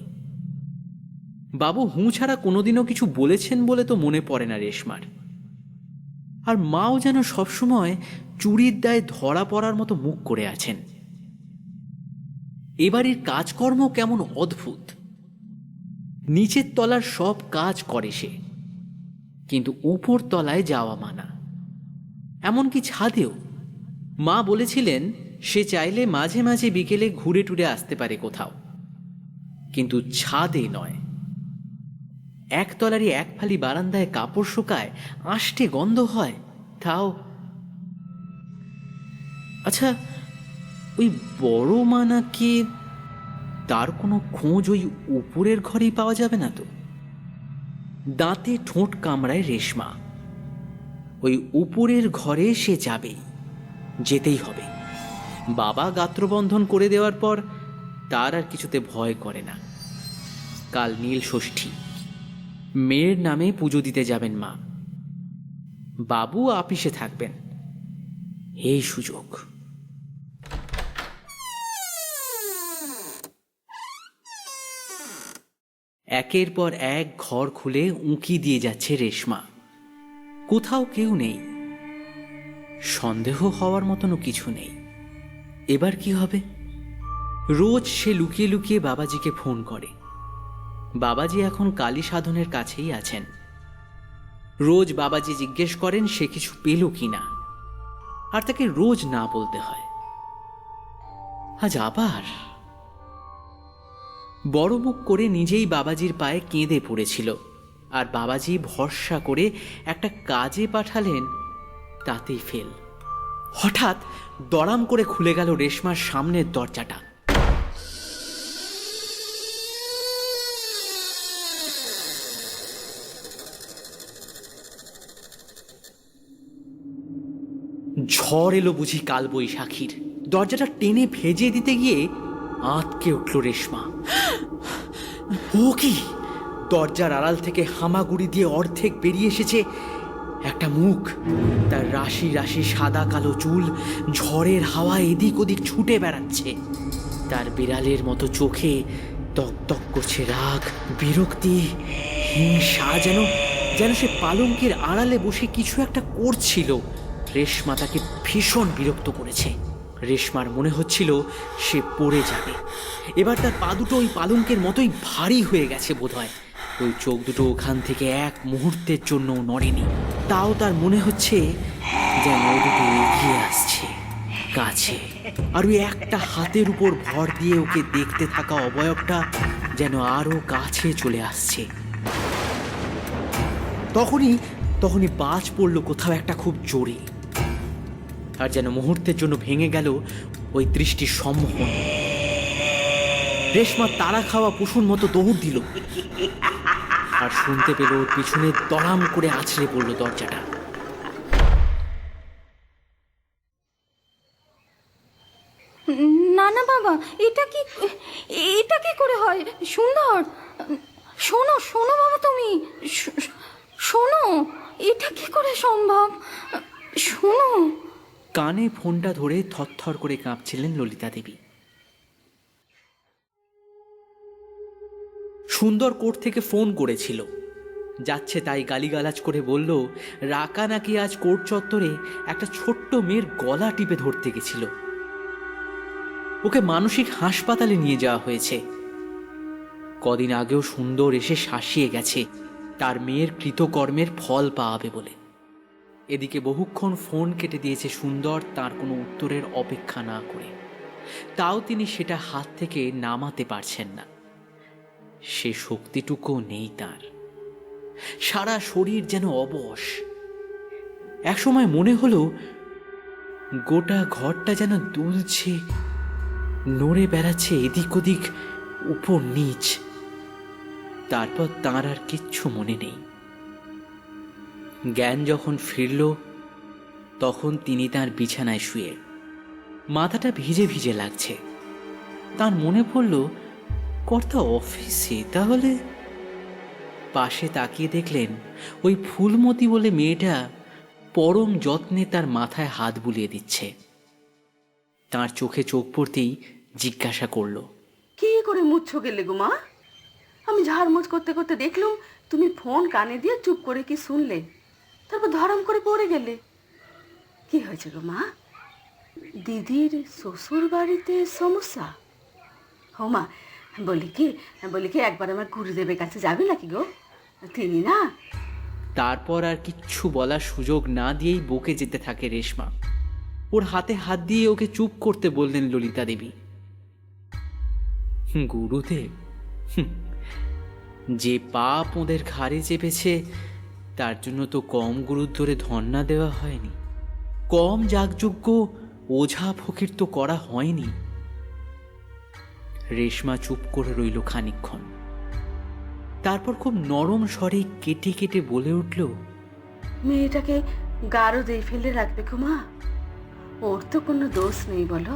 বাবু হুঁ ছাড়া কোনোদিনও কিছু বলেছেন বলে তো মনে পড়ে না রেশমার। আর মাও যেন সবসময় চুরির দায়ে ধরা পড়ার মতো মুখ করে আছেন। এবারের কাজকর্ম কেমন অদ্ভুত। নিচের তলার সব কাজ করে সে, কিন্তু উপর তলায় যাওয়া মানা। এমনকি ছাদেও। মা বলেছিলেন সে চাইলে মাঝে মাঝে বিকেলে ঘুরে টুরে আসতে পারে কোথাও, কিন্তু ছাদে নয়। একতলারই এক ফালি বারান্দায় কাপড় শুকায়, আষ্টে গন্ধ হয়, তাও। আচ্ছা, ওই বড় মা নাকি, তার কোনো খোঁজ ওই উপরের ঘরেই পাওয়া যাবে না তো? দাঁতে ঠোঁট কামড়ায় রেশমা। ওই উপরের ঘরে সে যাবেই, যেতেই হবে। বাবা গাত্রবন্ধন করে দেওয়ার পর তার আর কিছুতে ভয় করে না। কাল নীল ষষ্ঠী, মেয়ের নামে পুজো দিতে যাবেন মা। বাবু আপিসে থাকবেন। এই সুযোগ। একের পর এক ঘর খুলে উঁকি দিয়ে যাচ্ছে রেশমা। কোথাও কেউ নেই। সন্দেহ হওয়ার মতনও কিছু নেই। এবার কি হবে? রোজ সে লুকিয়ে লুকিয়ে বাবাজিকে ফোন করে। বাবাজি এখন কালী সাধনের কাছেই আছেন। রোজ বাবাজি জিজ্ঞেস করেন সে কিছু পেল কিনা, আর তাকে রোজ না বলতে হয়। আজ আবার বড় মুখ করে নিজেই বাবাজির পায়ে কেঁদে পড়েছিল, আর বাবাজি ভরসা করে একটা কাজে পাঠালেন, তাতেই ফেল। হঠাৎ দড়াম করে খুলে গেল রেশমার সামনের দরজাটা। ঝড় এলো বুঝি কাল বৈশাখীর। দরজাটা টেনে ভেজে দিতে গিয়ে আঁতকে উঠল রেশমা। ও কি! দরজার আড়াল থেকে হামাগুড়ি দিয়ে অর্ধেক বেরিয়ে এসেছে একটা মুখ। তার রাশি রাশি সাদা কালো চুল ঝড়ের হাওয়া এদিক ওদিক ছুটে বেড়াচ্ছে। তার বিড়ালের মতো চোখে তক করছে রাগ, বিরক্তি, হিংসা। যেন সে পালঙ্কের আড়ালে বসে কিছু একটা করছিল। রেশমা তাকে ভীষণ বিরক্ত করেছে। রেশমার মনে হচ্ছিল সে পড়ে যাবে। এবার তার পা দুটো ওই পালঙ্কের মতোই ভারী হয়ে গেছে বোধহয়। ওই চোখ দুটো ওখান থেকে এক মুহূর্তের জন্য নড়েনি। তাও তার মনে হচ্ছে যেন ও দুটো এগিয়ে আসছে কাছে, আর ওই একটা হাতের উপর ভর দিয়ে ওকে দেখতে থাকা অবয়বটা যেন আরো কাছে চলে আসছে। তখনই বাজ পড়ল কোথাও একটা খুব জোরে, আর যেন মুহূর্তের জন্য ভেঙে গেল ওই দৃষ্টির সম্মোহন। রেশমা তাড়া খাওয়া পশুর মতো দৌড় দিল, আর শুনতে পেল ওর পিছনে দড়াম করে আছড়ে পড়ল দরজাটা। না না বাবা, এটা কি করে হয়? সুন্দর, শোনো শোনো বাবা, তুমি শোনো, এটা কি করে সম্ভব? শোনো। কানে ফোনটা ধরে থরথর করে কাঁপছিলেন ললিতা দেবী। সুন্দর কোর্ট থেকে ফোন করেছিল। যাচ্ছে তাই গালিগালাজ করে বলল রাকা নাকি আজ কোর্ট চত্বরে একটা ছোট্ট মেয়ের গলা টিপে ধরতে গেছিল। ওকে মানসিক হাসপাতালে নিয়ে যাওয়া হয়েছে। কদিন আগেও সুন্দর এসে শাসিয়ে গেছে তার মেয়ের কৃতকর্মের ফল পাওয়াবে বলে। এদিকে বহুক্ষণ ফোন কেটে দিয়েছে সুন্দর তার কোনো উত্তরের অপেক্ষা না করে। তাও তিনি সেটা হাত থেকে নামাতে পারছেন না। সে শক্তিটুকু নেই তার। সারা শরীর যেন অবশ। একসময় মনে হলো গোটা ঘরটা যেন দুলছে, নড়ে বেড়াচ্ছে এদিক ওদিক, উপর নিচ। তারপর তাঁর আর কিচ্ছু মনে নেই। জ্ঞান যখন ফিরল তখন তিনি তার বিছানায় শুয়ে, মাথাটা ভিজে ভিজে লাগছে। তার মনে পড়ল কর্তা অফিসে, তাহলে পাশে তাকিয়ে দেখলেন ওই ফুলমতি বলে মেয়েটা পরম যত্নে তার মাথায় হাত বুলিয়ে দিচ্ছে। তার চোখে চোখ পড়তেই জিজ্ঞাসা করল, কি করে মুচ্ছ গেলে গো মা? আমি ঝাড়মুছ করতে করতে দেখলুম তুমি ফোন কানে দিয়ে চুপ করে কি শুনলে, তারপর ধরম করে পড়ে গেলে। কি হয়েছে গো মা? দিদির শ্বশুর বাড়িতে সমস্যা? ও মা, বলি কি একবার আমার গুরুদেবের কাছে যাবে নাকি গো? তিনি না। তারপর আর কিচ্ছু বলার সুযোগ না দিয়েই বকে যেতে থাকে রেশমা। ওর হাতে হাত দিয়ে ওকে চুপ করতে বললেন ললিতা দেবী। গুরুদেব? যে পাপ ওদের ঘাড়ে চেপেছে তার জন্য তো কম গুরুত্বরে ধর্ণা দেওয়া হয়নি, কম যাগযজ্ঞ ওঝা ফকির তো করা হয়নি। রেশমা চুপ করে রইল খানিকক্ষণ, তারপর খুব নরম স্বরে কেটে কেটে বলে উঠল, মেয়েটাকে গাঢ় দিয়ে ফেলে রাখবে গো মা? ওর তো কোনো দোষ নেই বলো,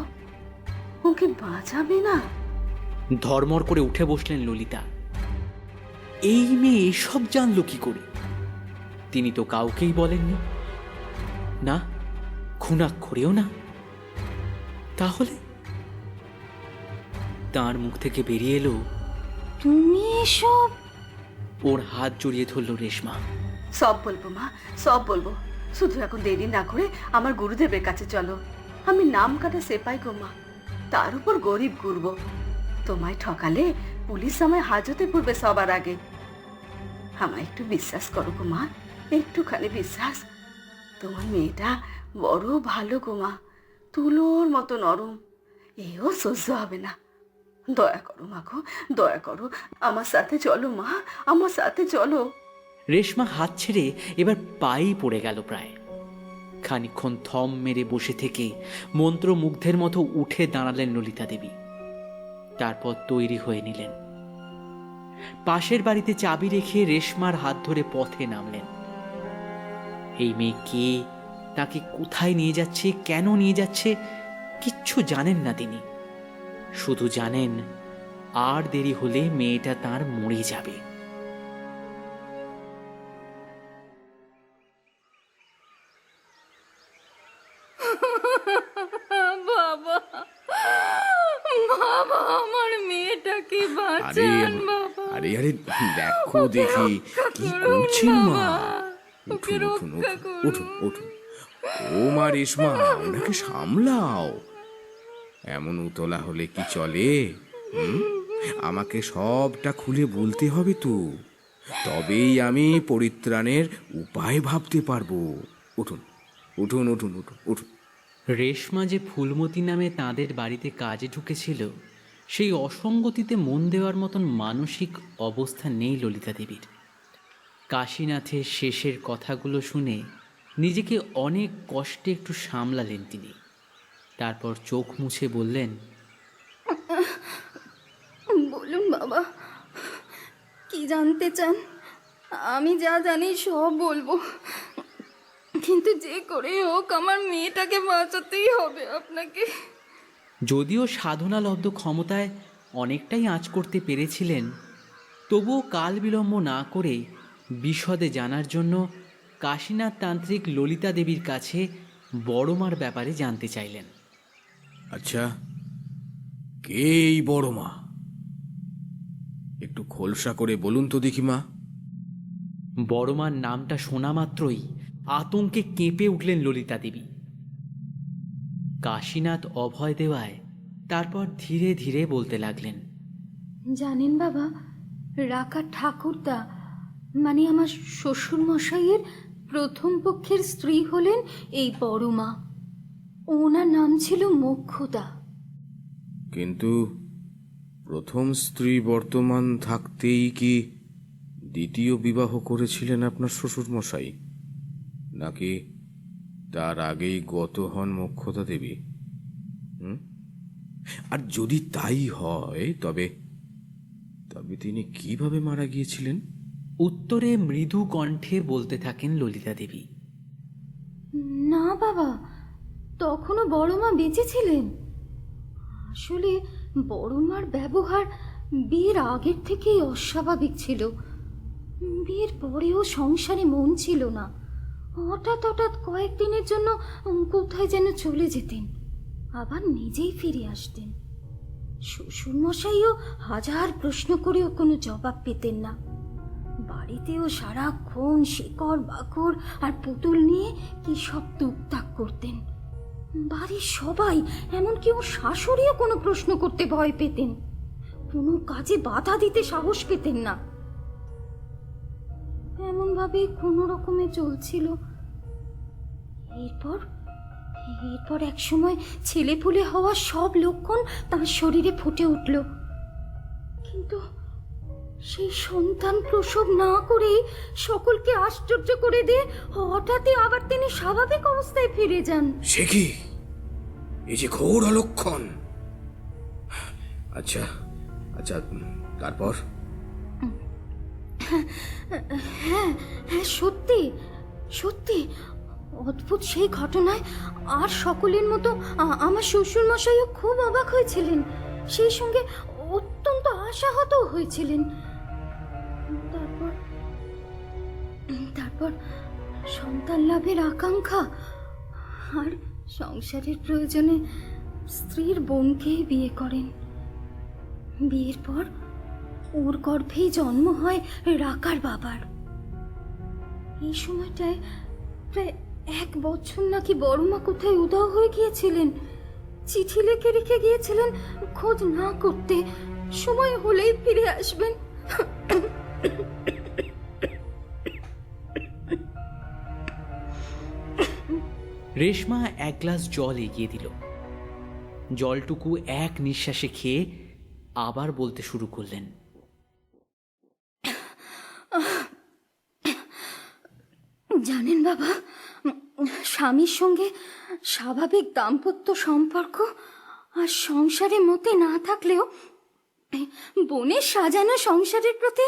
ওকে বাঁচাবে না? ধর্মর করে উঠে বসলেন ললিতা। এই মেয়ে এসব জানলো কি করে? তিনি তো কাউকেই বলেননি, না খুনাক্ষরেও না। তাহলে তার মুখ থেকে বেরিয়ে এলো, তুমি এসব? ওর হাত জড়িয়ে ধরল রেশমা। সব বলবো মা, সব বলবো। শুধু এখন দেরি না করে আমার গুরুদেবের কাছে চলো। আমি নাম কাটা সেপাই গো মা, তার উপর গরিব গুরব। তোমায় ঠকালে পুলিশ আমায় হাজতে পড়বে সবার আগে। আমায় একটু বিশ্বাস করো গো মা, একটুখানি বিশ্বাস। তোমার মেয়েটা বড় ভালো গো মা, তুলোর মতো নরম, এও সহ্য হবে না। দয়া করো মা গো, দয়া করো, আমার সাথে চলো মা, আমার সাথে চলো। রেশমা হাত ছেড়ে এবার পায়েই পড়ে গেল প্রায়। খানিকক্ষণ থম মেরে বসে থেকে মন্ত্রমুগ্ধের মতো উঠে দাঁড়ালেন ললিতা দেবী। তারপর তৈরি হয়ে নিলেন। পাশের বাড়িতে চাবি রেখে রেশমার হাত ধরে পথে নামলেন। এই মেয়ে কে, তাকে কোথায় নিয়ে যাচ্ছে, কেন নিয়ে যাচ্ছে কিচ্ছু জানেন না তিনি। শুধু জানেন আর দেরি হলে মেয়েটা তার মরে যাবে। বাবা, বাবা, আমার মেয়েটাকে বাঁচান বাবা। আরে আরে দেখো দেখি কি করছেন মা। ওকে উঠুন উঠুন রক্ষা উঠুন করো। উঠুন উঠুন। ও মা রেশমা, ওনাকে সামলাও। এমন উতলা হলে কি চলে? আমাকে সবটা খুলে বলতে হবে তো, তবেই আমি পরিত্রাণের উপায় ভাবতে পারবো। উঠুন উঠুন উঠুন উঠুন উঠুন। রেশমা যে ফুলমতি নামে তাদের বাড়িতে কাজে ঢুকেছিল, সেই অসঙ্গতিতে মন দেওয়ার মতন মানসিক অবস্থা নেই ললিতা দেবীর। কাশীনাথের শেষের কথাগুলো শুনে নিজেকে অনেক কষ্টে একটু সামলালেন তিনি। তারপর চোখ মুছে বললেন, বলুন বাবা, কি জানতে চান? আমি যা জানি সব বলবো, কিন্তু যে করে হোক আমার মেয়েটাকে বাঁচাতেই হবে আপনাকে। যদিও সাধনালব্ধ ক্ষমতায় অনেকটাই আঁচ করতে পেরেছিলেন, তবুও কাল বিলম্ব না করে বিশদে জানার জন্য কাশীনাথ তান্ত্রিক ললিতা দেবীর কাছে বড়মার ব্যাপারে জানতে চাইলেন। আচ্ছা, কে এই বড় মা? একটু খোলসা করে বলুন তো দেখি মা। বড়মার নামটা শোনা মাত্রই আতঙ্কে কেঁপে উঠলেন ললিতা দেবী। কাশীনাথ অভয় দেওয়ায় তারপর ধীরে ধীরে বলতে লাগলেন, জানেন বাবা, রাকা ঠাকুরদা মানে আমার শ্বশুর মশাইয়ের প্রথম পক্ষের স্ত্রী হলেন এই বড় মা। ওনার নাম ছিল মোক্ষদা। কিন্তু প্রথম স্ত্রী বর্তমান থাকতেই কি দ্বিতীয় বিবাহ করেছিলেন আপনার শ্বশুর মশাই, নাকি তার আগেই গত হন মোক্ষদা দেবী? আর যদি তাই হয় তবে তবে তিনি কিভাবে মারা গিয়েছিলেন? উত্তরে মৃদু কণ্ঠে বলতে থাকেন ললিতা দেবী, না বাবা, তখনও বড় মা বেঁচে ছিলেন। আসলে বড় মার ব্যবহার বিয়ের আগের থেকেই অস্বাভাবিক ছিল। বিয়ের পরেও সংসারে মন ছিল না, হঠাৎ হঠাৎ কয়েকদিনের জন্য কোথায় যেন চলে যেতেন, আবার নিজেই ফিরে আসতেন। শ্বশুরমশাইও হাজার প্রশ্ন করেও কোনো জবাব পেতেন না। বাড়িতেও সারাক্ষণ শেকড় বাকড় আর পুতুল নিয়ে কি সব টুকটাক করতেন। বাড়ির সবাই, এমনকি ওর শাশুড়িও কোনো প্রশ্ন করতে ভয় পেতেন, কোনো কাজে বাধা দিতে সাহস পেতেন না। এমন ভাবে কোনো রকমে চলছিল। এরপর এক সময় ছেলেপুলে হওয়ার সব লক্ষণ তার শরীরে ফুটে উঠল, কিন্তু সেই সন্তান প্রসব না করেই সকলকে আশ্চর্য করে দিয়ে হঠাৎই আবার তিনি স্বাভাবিক অবস্থায় ফিরে যান। সে কি? এই যে ঘোর অলক্ষণ। আচ্ছা আচ্ছা, তারপর? হ্যাঁ, সত্যি সত্যি অদ্ভুত সেই ঘটনায় আর সকলের মতো আমার শ্বশুরমশাইও খুব অবাক হয়েছিলেন, সেই সঙ্গে অত্যন্ত আশাহত হয়েছিলেন। তারপর সন্তান লাভের আকাঙ্ক্ষা আর সংসারের প্রয়োজনে স্ত্রীর বোনকেই বিয়ে করেন। বিয়ের পর ওর গর্ভেই জন্ম হয় রাকার বাবার। এই সময়টায় প্রায় 1 বছর নাকি বড়মা কোথায় উধাও হয়ে গিয়েছিলেন। চিঠি লিখে রেখে গিয়েছিলেন খোঁজ না করতে, সময় হলেই ফিরে আসবেন। রেশমা এক গ্লাস জল এগিয়ে দিল। জলটুকু এক নিঃশ্বাসে খেয়ে আবার বলতে শুরু করলেন, জানেন বাবা, স্বামীর সঙ্গে স্বাভাবিক দাম্পত্য সম্পর্ক আর সংসারে মতে না থাকলেও বোনের সাজানো সংসারের প্রতি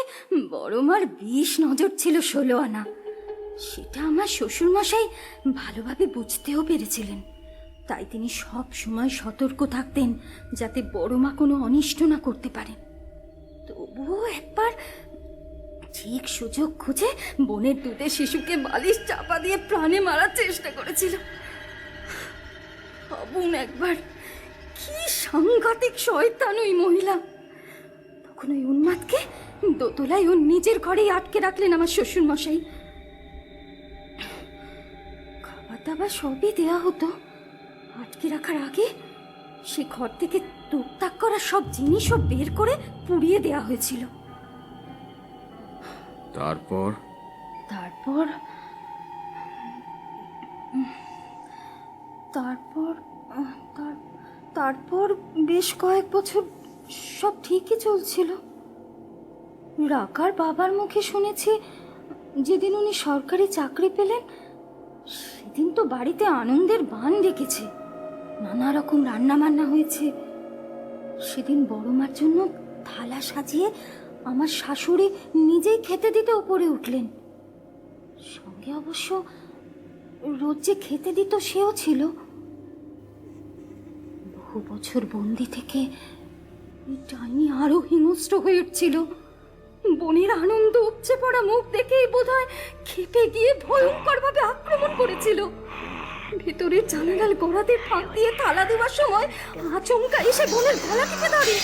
বড়মার বিষ নজর ছিল 16 আনা। সেটা আমার শ্বশুরমশাই ভালোভাবে বুঝতেও পেরেছিলেন, তাই তিনি সব সময় সতর্ক থাকতেন যাতে বড়মা কোনো অনিষ্ট না করতে পারেন। তবুও একবার ঠিক সুযোগ খুঁজে বোনের দুধে শিশুকে বালিশ চাপা দিয়ে প্রাণে মারার চেষ্টা করেছিল। ভাবুন একবার, কি সাংঘাতিক শয়তান ওই মহিলা। তখন ওই উন্মাদকে দোতলায় ওর নিজের ঘরেই আটকে রাখলেন আমার শ্বশুরমশাই। খাবার দাবার সবই দেয়া হতো। আটকে রাখার আগে সে ঘর থেকে টুকটাক করা সব জিনিসও বের করে পুড়িয়ে দেয়া হয়েছিল। তারপর? তারপর বেশ কয়েক বছর সব ঠিকই চলছিল। রাকার বাবার মুখে শুনেছি যেদিন উনি সরকারি চাকরি পেলেন সেদিন তো বাড়িতে আনন্দের বান ডেকেছে, নানা রকম রান্না বান্না হয়েছে। সেদিন বড়মার জন্য থালা সাজিয়ে আমার শাশুড়ি নিজেই খেতে দিতে উপরে উঠলেন। সঙ্গে অবশ্য রোজ যে খেতে দিত সেও ছিল। বহু বছর বন্দি থেকে ডাইনি আরো হিংস্র হয়ে উঠছিল। বোনের আনন্দ উপচে পড়া মুখ দেখেই বোধহয় খেপে গিয়ে ভয়ঙ্কর ভাবে আক্রমণ করেছিল। ভেতরের জানালার গোড়াতে ফাঁক দিয়ে থালা দেওয়ার সময় আচমকা এসে বোনের গলা টিপে ধরে,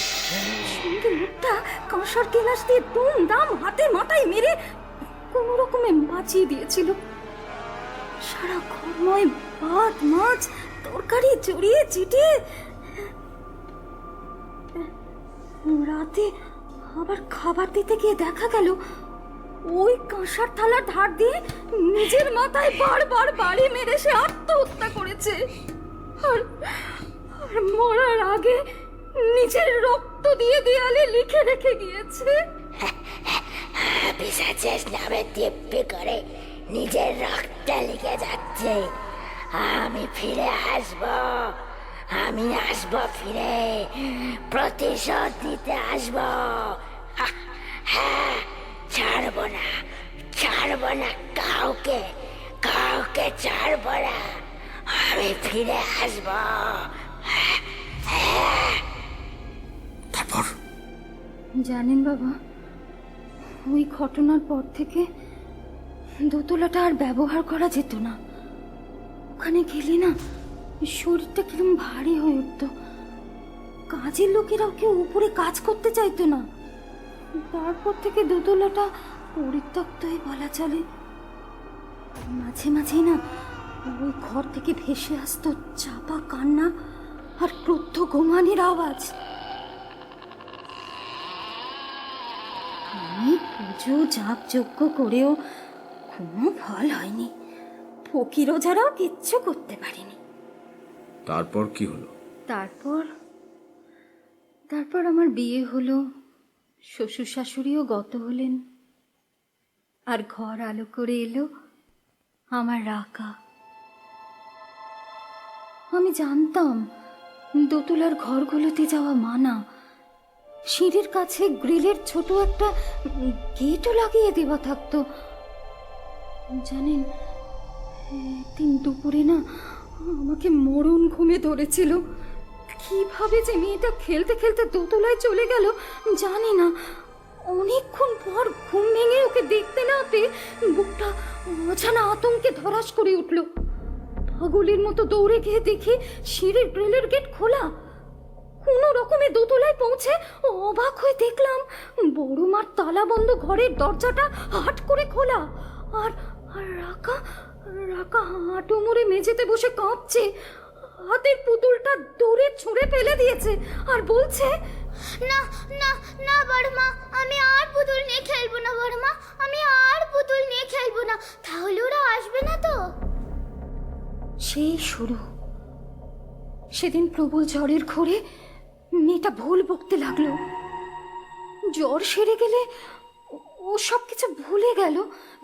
সঙ্গে মুখটা কাঁসার গেলাস দিয়ে দুম দাম হাতে মাথায় মেরে কোনো রকমে বাঁচিয়ে দিয়েছিল। সারা ঘরময় ভাত মাছ তরকারি জড়িয়ে চিটিয়ে রাতে আবার খাবার দিতে গিয়ে দেখা গেল ওই কাঁসার থালার ধার দিয়ে নিজের মাথায় বারবার বাড়ি মেরে সে আত্মহত্যা করেছে। আর মরার আগে নিজের রক্ত দিয়ে দেয়ালে লিখে রেখে গিয়েছে, পিশাচের নামে দিব্যি করে নিজের রক্ত লিখে যাচ্ছে, আমি ফিরে আসব, আমি আসব ফিরে, প্রতিশোধ নিতে আসব। হ্যাঁ, ছাড়ব না কাউকে, ছাড়ব না, আমি ফিরে আসব। তারপর? জানেন বাবা, ওই ঘটনার পর থেকে দোতলাটা আর ব্যবহার করা যেত না। ওখানে গেলে না শরীরটা কিরম ভারী হয়ে উঠত। কাজের লোকেরাও কেউ উপরে কাজ করতে চাইতো না। তারপর থেকে দোতলাটা পরিত্যক্তই বলা চলে। মাঝে মাঝেই না ওই ঘর থেকে ভেসে আসতো চাপা কান্না আর ক্রুদ্ধ গোমানির আওয়াজ। আমি পুজো জাপ যজ্ঞ করেও কোনো ফল হয়নি। ফকির ওঝারাও কিচ্ছু করতে পারিনি। তারপর কি হলো? তারপর আমার বিয়ে হলো, শ্বশুর শাশুড়িও গত হলেন, আর ঘর আলো করে এলো আমার রাকা। আমি জানতাম দোতলার ঘরগুলোতে যাওয়া মানা। সিঁড়ির কাছে গ্রিলের ছোট একটা গেটও লাগিয়ে দেওয়া থাকতো। জানেন, একদিন দুপুরে না আমাকে মরণ ঘুমে ধরেছিল। কিভাবে যে মেয়েটা খেলতে খেলতে দোতলায় চলে গেল জানি না। অনেকক্ষণ পর ঘুম ভেঙে ওকে দেখতে না পেয়ে বুকটা অজানা আতঙ্কে ধরাস করে উঠল। পাগলের মতো দৌড়ে গিয়ে দেখি সিঁড়ির গ্রিলের গেট খোলা। কোনো রকমে দোতলায় পৌঁছে অবাক হয়ে দেখলাম বড় মার তালাবন্ধ ঘরের দরজাটা হাট করে খোলা। আর রাকা হাঁটু মুড়ে মেঝেতে বসে কাঁপছে। হাতের পুতুলটা দূরে ছুঁড়ে ফেলে দিয়েছে আর বলছে, না না না বড়মা, আমি আর পুতুল নিয়ে খেলবো না বড়মা, আমি আর পুতুল নিয়ে খেলবো না। তাহলে ওরা আসবে না তো? সেই শুরু। সেদিন প্রবল ঝড়ের ঘোরে মেয়েটা ভুল বকতে লাগলো। জ্বর সেরে গেলে ও সব কিছু ভুলে গেল,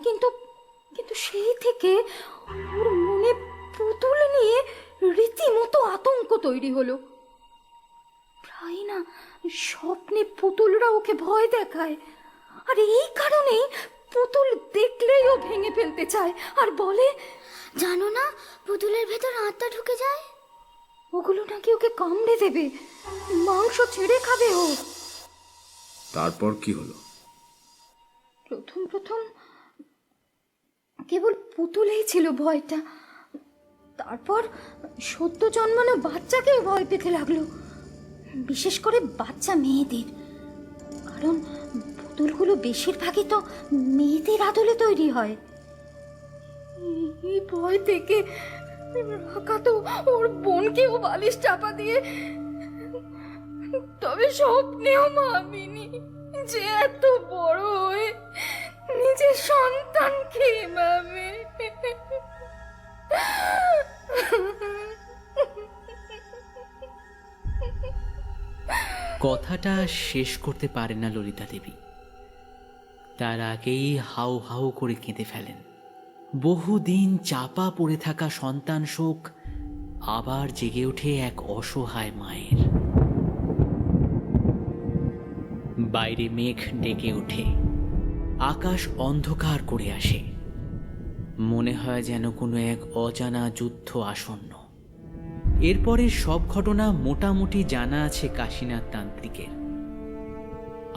কিন্তু কিন্তু সেই থেকে ওর মনে পুতুল নিয়ে রীতিমতো আতঙ্ক তৈরি হলো। প্রায় না স্বপ্নে পুতুলরা ওকে ভয় দেখায়, আর এই কারণেই পুতুল দেখলেই ও ভেঙে ফেলতে চায় আর বলে, জানো না পুতুলের ভেতর আত্মা ঢুকে যায়। ওগুলো নাকি ওকে কামড়ে দেবে, মাংস ছেড়ে খাবে ও। তারপর কি হলো? প্রথম কেবল পুতুলেই ছিল ভয়টা। তারপর সদ্য জন্মানো বাচ্চাকেও ভয় পেতে লাগলো, বিশেষ করে বাচ্চা মেয়েদের। কারণ পুতুলগুলো বেশিরভাগই তো মেয়েদের আদলে তৈরি হয়। এই ভয় থেকে রাকা তো ওর বোনকেও বালিশ চাপা দিয়ে, তবে স্বপ্নেও ভাবিনি যে এত বড় হয়ে নিজের সন্তানকে এভাবে। কথাটা শেষ করতে পারে না ললিতা দেবী। তার আগেই হাউ হাউ করে কেঁদে ফেলেন। বহুদিন চাপা পড়ে থাকা সন্তান শোক আবার জেগে ওঠে এক অসহায় মায়ের। বাইরে মেঘ ডেকে ওঠে, আকাশ অন্ধকার করে আসে। মনে হয় যেন কোনো এক অজানা যুদ্ধ আসন্ন। এরপরের সব ঘটনা মোটামুটি জানা আছে কাশীনাথ তান্ত্রিকের।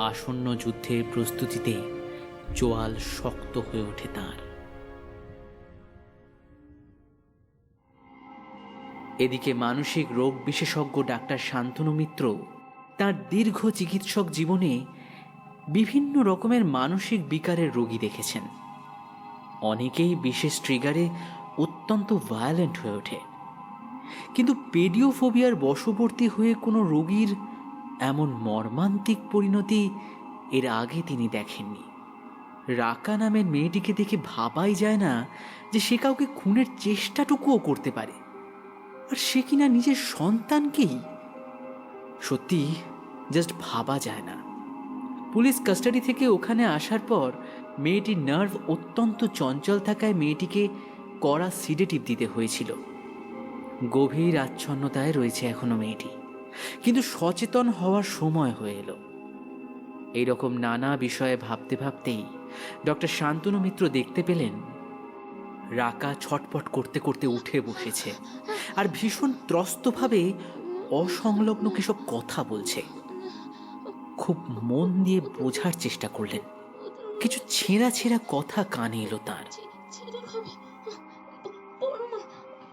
আসন্ন যুদ্ধের প্রস্তুতিতে চোয়াল শক্ত হয়ে ওঠে তাঁর। এদিকে মানসিক রোগ বিশেষজ্ঞ ডাক্তার শান্তনু মিত্র তাঁর দীর্ঘ চিকিৎসক জীবনে বিভিন্ন রকমের মানসিক বিকারের রোগী দেখেছেন। অনেকেই বিশেষ ট্রিগারে অত্যন্ত ভায়োলেন্ট হয়ে ওঠে, কিন্তু পেডিওফোবিয়ার বশবর্তী হয়ে কোনো রোগীর এমন মর্মান্তিক পরিণতি এর আগে তিনি দেখেননি। রাকা নামের মেয়েটিকে দেখে ভাবাই যায় না যে সে কাউকে খুনের চেষ্টাটুকুও করতে পারে, আর সে কিনা নিজের সন্তানকেই। সত্যি জাস্ট ভাবা যায় না। পুলিশ কাস্টাডি থেকে ওখানে আসার পর মেয়েটির নার্ভ অত্যন্ত চঞ্চল থাকায় মেয়েটিকে কড়া সিডেটিভ দিতে হয়েছিল। গভীর আচ্ছন্নতায় রয়েছে এখনো মেয়েটি, কিন্তু সচেতন হওয়ার সময় হয়ে এলো। এইরকম নানা বিষয়ে ভাবতে ভাবতেই ডক্টর শান্তনু মিত্র দেখতে পেলেন রাকা ছটপট করতে করতে উঠে বসেছে আর ভীষণ ত্রস্তভাবে অসংলগ্ন কিসব কথা বলছে। খুব মন দিয়ে বোঝার চেষ্টা করলেন। কিছু ছেঁড়া ছেঁড়া কথা কানে এলো তার। ছেড়ে খাবে।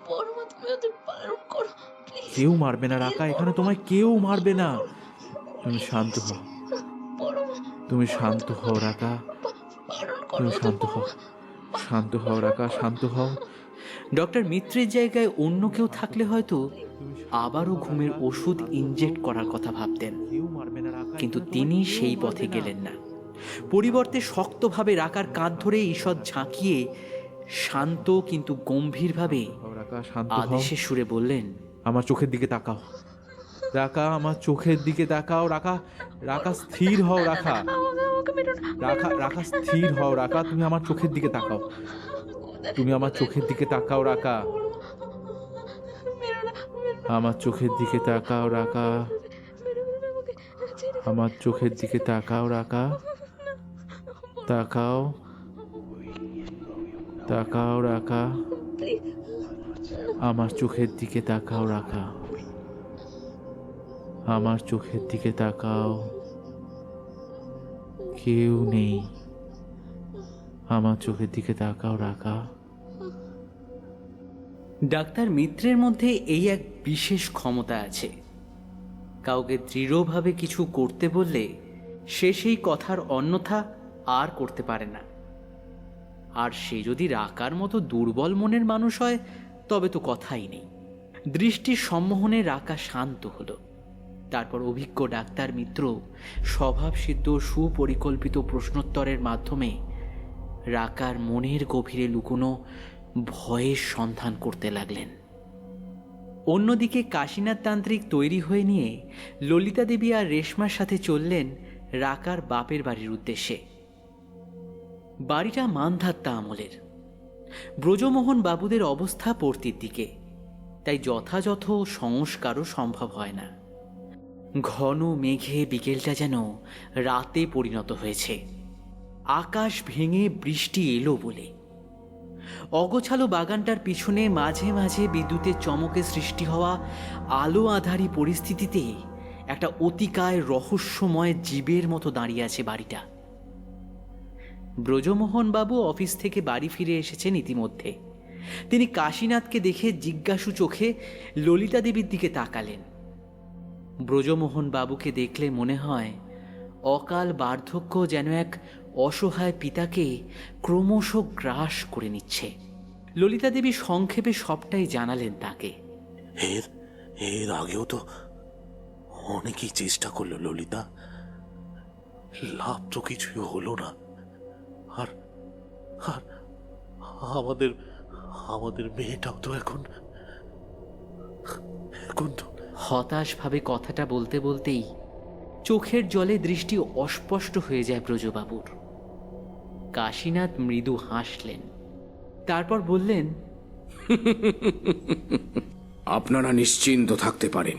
বড় মা তুমি ওদের বারণ করো প্লিজ। কেউ মারবে না রাকা, এখানে তোমায় কেউ মারবে না। তুমি শান্ত হও, তুমি শান্ত হও রাকা, তুমি শান্ত হও, শান্ত হও রাকা, শান্ত হও। ডক্টর মিত্রের জায়গায় অন্য কেউ থাকলে হয়তো আবারও ঘুমের ওষুধ ইনজেক্ট করার কথা ভাবতেন, কিন্তু তিনি সেই পথে গেলেন না। পরিবর্তে শক্তভাবে রাকার কাঁধ ধরে ঈষৎ ঝাঁকিয়ে শান্ত কিন্তু গম্ভীরভাবে আদেশে সুরে বললেন, আমার চোখের দিকে তাকাও রাকা, আমার চোখের দিকে তাকাও রাকা, রাকা স্থির হও রাকা, রাকা রাকা স্থির হও রাকা, তুমি আমার চোখের দিকে তাকাও, তুমি আমার চোখের দিকে তাকাও রাকা, আমার চোখের দিকে তাকাও রাকা, আমার চোখের দিকে তাকাও রাকা, তাকাও তাকাও রাকা, আমার চোখের দিকে তাকাও রাকা, আমার চোখের দিকে তাকাও, কেউ নেই, আমার চোখের দিকে তাকাও রাকা। ডাক্তার মিত্রের মধ্যে এই এক বিশেষ ক্ষমতা আছে, কাউকে দৃঢ়ভাবে কিছু করতে বললে সে সেই কথার অন্যথা আর করতে পারে না। আর সে যদি রাকার মতো দুর্বল মনের মানুষ হয় তবে তো কথাই নেই। দৃষ্টির সম্মোহনে রাকা শান্ত হলো। তারপর অভিজ্ঞ ডাক্তার মিত্র স্বভাবসিদ্ধ সুপরিকল্পিত প্রশ্নোত্তরের মাধ্যমে রাকার মনের গভীরে লুকোনো ভয়ের সন্ধান করতে লাগলেন। অন্যদিকে কাশীনাথ তান্ত্রিক তৈরি হয়ে নিয়ে ললিতা দেবী আর রেশমার সাথে চললেন রাকার বাপের বাড়ির উদ্দেশ্যে। বাড়িটা মানধাত্তা আমলের। ব্রজমোহন বাবুদের অবস্থা পড়তির দিকে, তাই যথাযথ সংস্কারও সম্ভব হয় না। ঘন মেঘে বিকেলটা যেন রাতে পরিণত হয়েছে। আকাশ ভেঙে বৃষ্টি এলো বলে অগোছালো বাগানটার পিছনে মাঝে মাঝে বিদ্যুতের চমকে সৃষ্টি হওয়া আলো আঁধারি পরিস্থিতিতে একটা অতিকায় রহস্যময় জীবের মতো দাঁড়িয়ে আছে বাড়িটা। ব্রজমোহন বাবু অফিস থেকে বাড়ি ফিরে এসেছেন ইতিমধ্যে। তিনি কাশীনাথকে দেখে জিজ্ঞাসু চোখে ললিতা দেবীর দিকে তাকালেন। ব্রজমোহন বাবুকে দেখলে মনে হয় অকাল বার্ধক্য যেন এক অসহায় পিতাকে ক্রমশ গ্রাস করে নিচ্ছে। ললিতা দেবী সংক্ষেপে সবটাই জানালেন তাকে। এর আগেও তো অনেকেই চেষ্টা করলো ললিতা, লাভ তো কিছুই হলো না। আর আর আমাদের আমাদের মেয়েটাও তো এখন তো। হতাশভাবে কথাটা বলতে বলতেই চোখের জলে দৃষ্টি অস্পষ্ট হয়ে যায় ব্রজবাবুর। কাশীনাথ মৃদু হাসলেন, তারপর বললেন, আপনারা নিশ্চিন্ত থাকতে পারেন,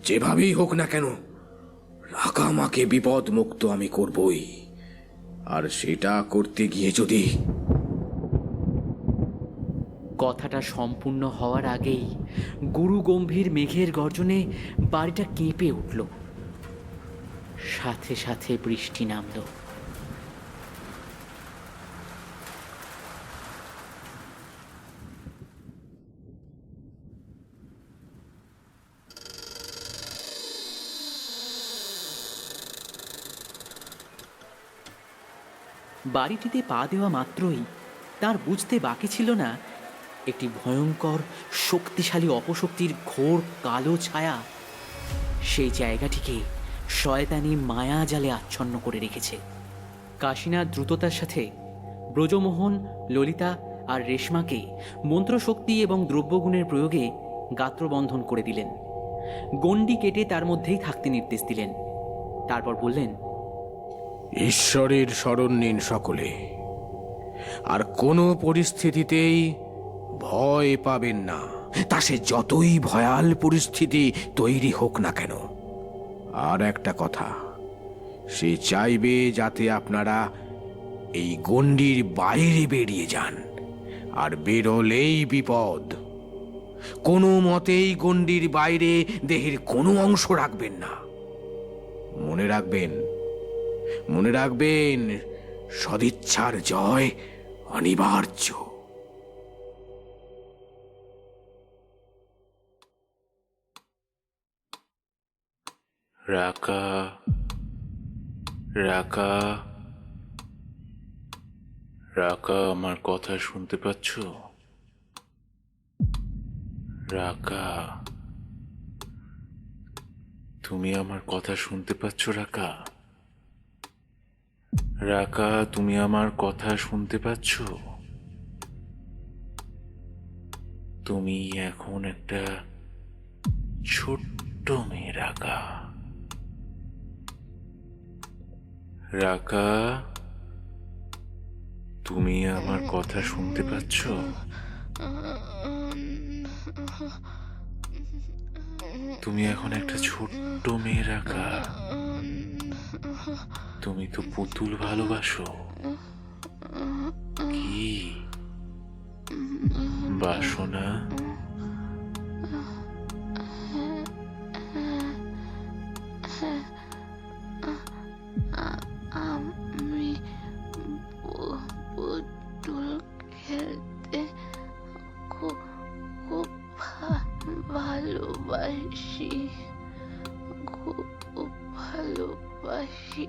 যেভাবেই হোক না কেন রাকা মাকে বিপদ মুক্ত আমি করবই। আর সেটা করতে গিয়ে যদি... কথাটা সম্পূর্ণ হওয়ার আগেই গুরু গম্ভীর মেঘের গর্জনে বাড়িটা কেঁপে উঠল। সাথে সাথে বৃষ্টি নামল। বাড়িটিতে পা দেওয়া মাত্রই তার বুঝতে বাকি ছিল না একটি ভয়ঙ্কর শক্তিশালী অপশক্তির ঘোর কালো ছায়া সেই জায়গাটিকে শয়তানি মায়া জালে আচ্ছন্ন করে রেখেছে। কাশীনাথ দ্রুততার সাথে ব্রজমোহন, ললিতা আর রেশমাকে মন্ত্রশক্তি এবং দ্রব্যগুণের প্রয়োগে গাত্রবন্ধন করে দিলেন। গণ্ডি কেটে তার মধ্যেই থাকতে নির্দেশ দিলেন। তারপর বললেন, ঈশ্বরের শরণ নিন সকলে, আর কোনো পরিস্থিতিতেই ভয় পাবেন না, তা সে যতই ভয়াল পরিস্থিতি তৈরি হোক না কেন। আর একটা কথা, সে চাইবে যাতে আপনারা এই গণ্ডির বাইরে বেরিয়ে যান, আর বেরোলেই বিপদ। কোনো মতেই গণ্ডির বাইরে দেহের কোনো অংশ রাখবেন না। মনে রাখবেন, সদিচ্ছার জয় অনিবার্য। রাকা, রাকা, রাকা, আমার কথা শুনতে পাচ্ছ? রাকা, তুমি আমার কথা শুনতে পাচ্ছ? রাকা, রাকা, তুমি আমার কথা শুনতে পাচ্ছ? তুমি এখন একটা ছোট্ট মেয়ে। রাকা, রাকা, তুমি আমার কথা শুনতে পাচ্ছ? তুমি এখন একটা ছোট্ট মেয়ে। রাকা, তুমি তো পুতুল ভালোবাসো, কি বাসো না? আমি পুতুল খেলতে খুব খুব ভালোবাসি, খুব ভালোবাসি।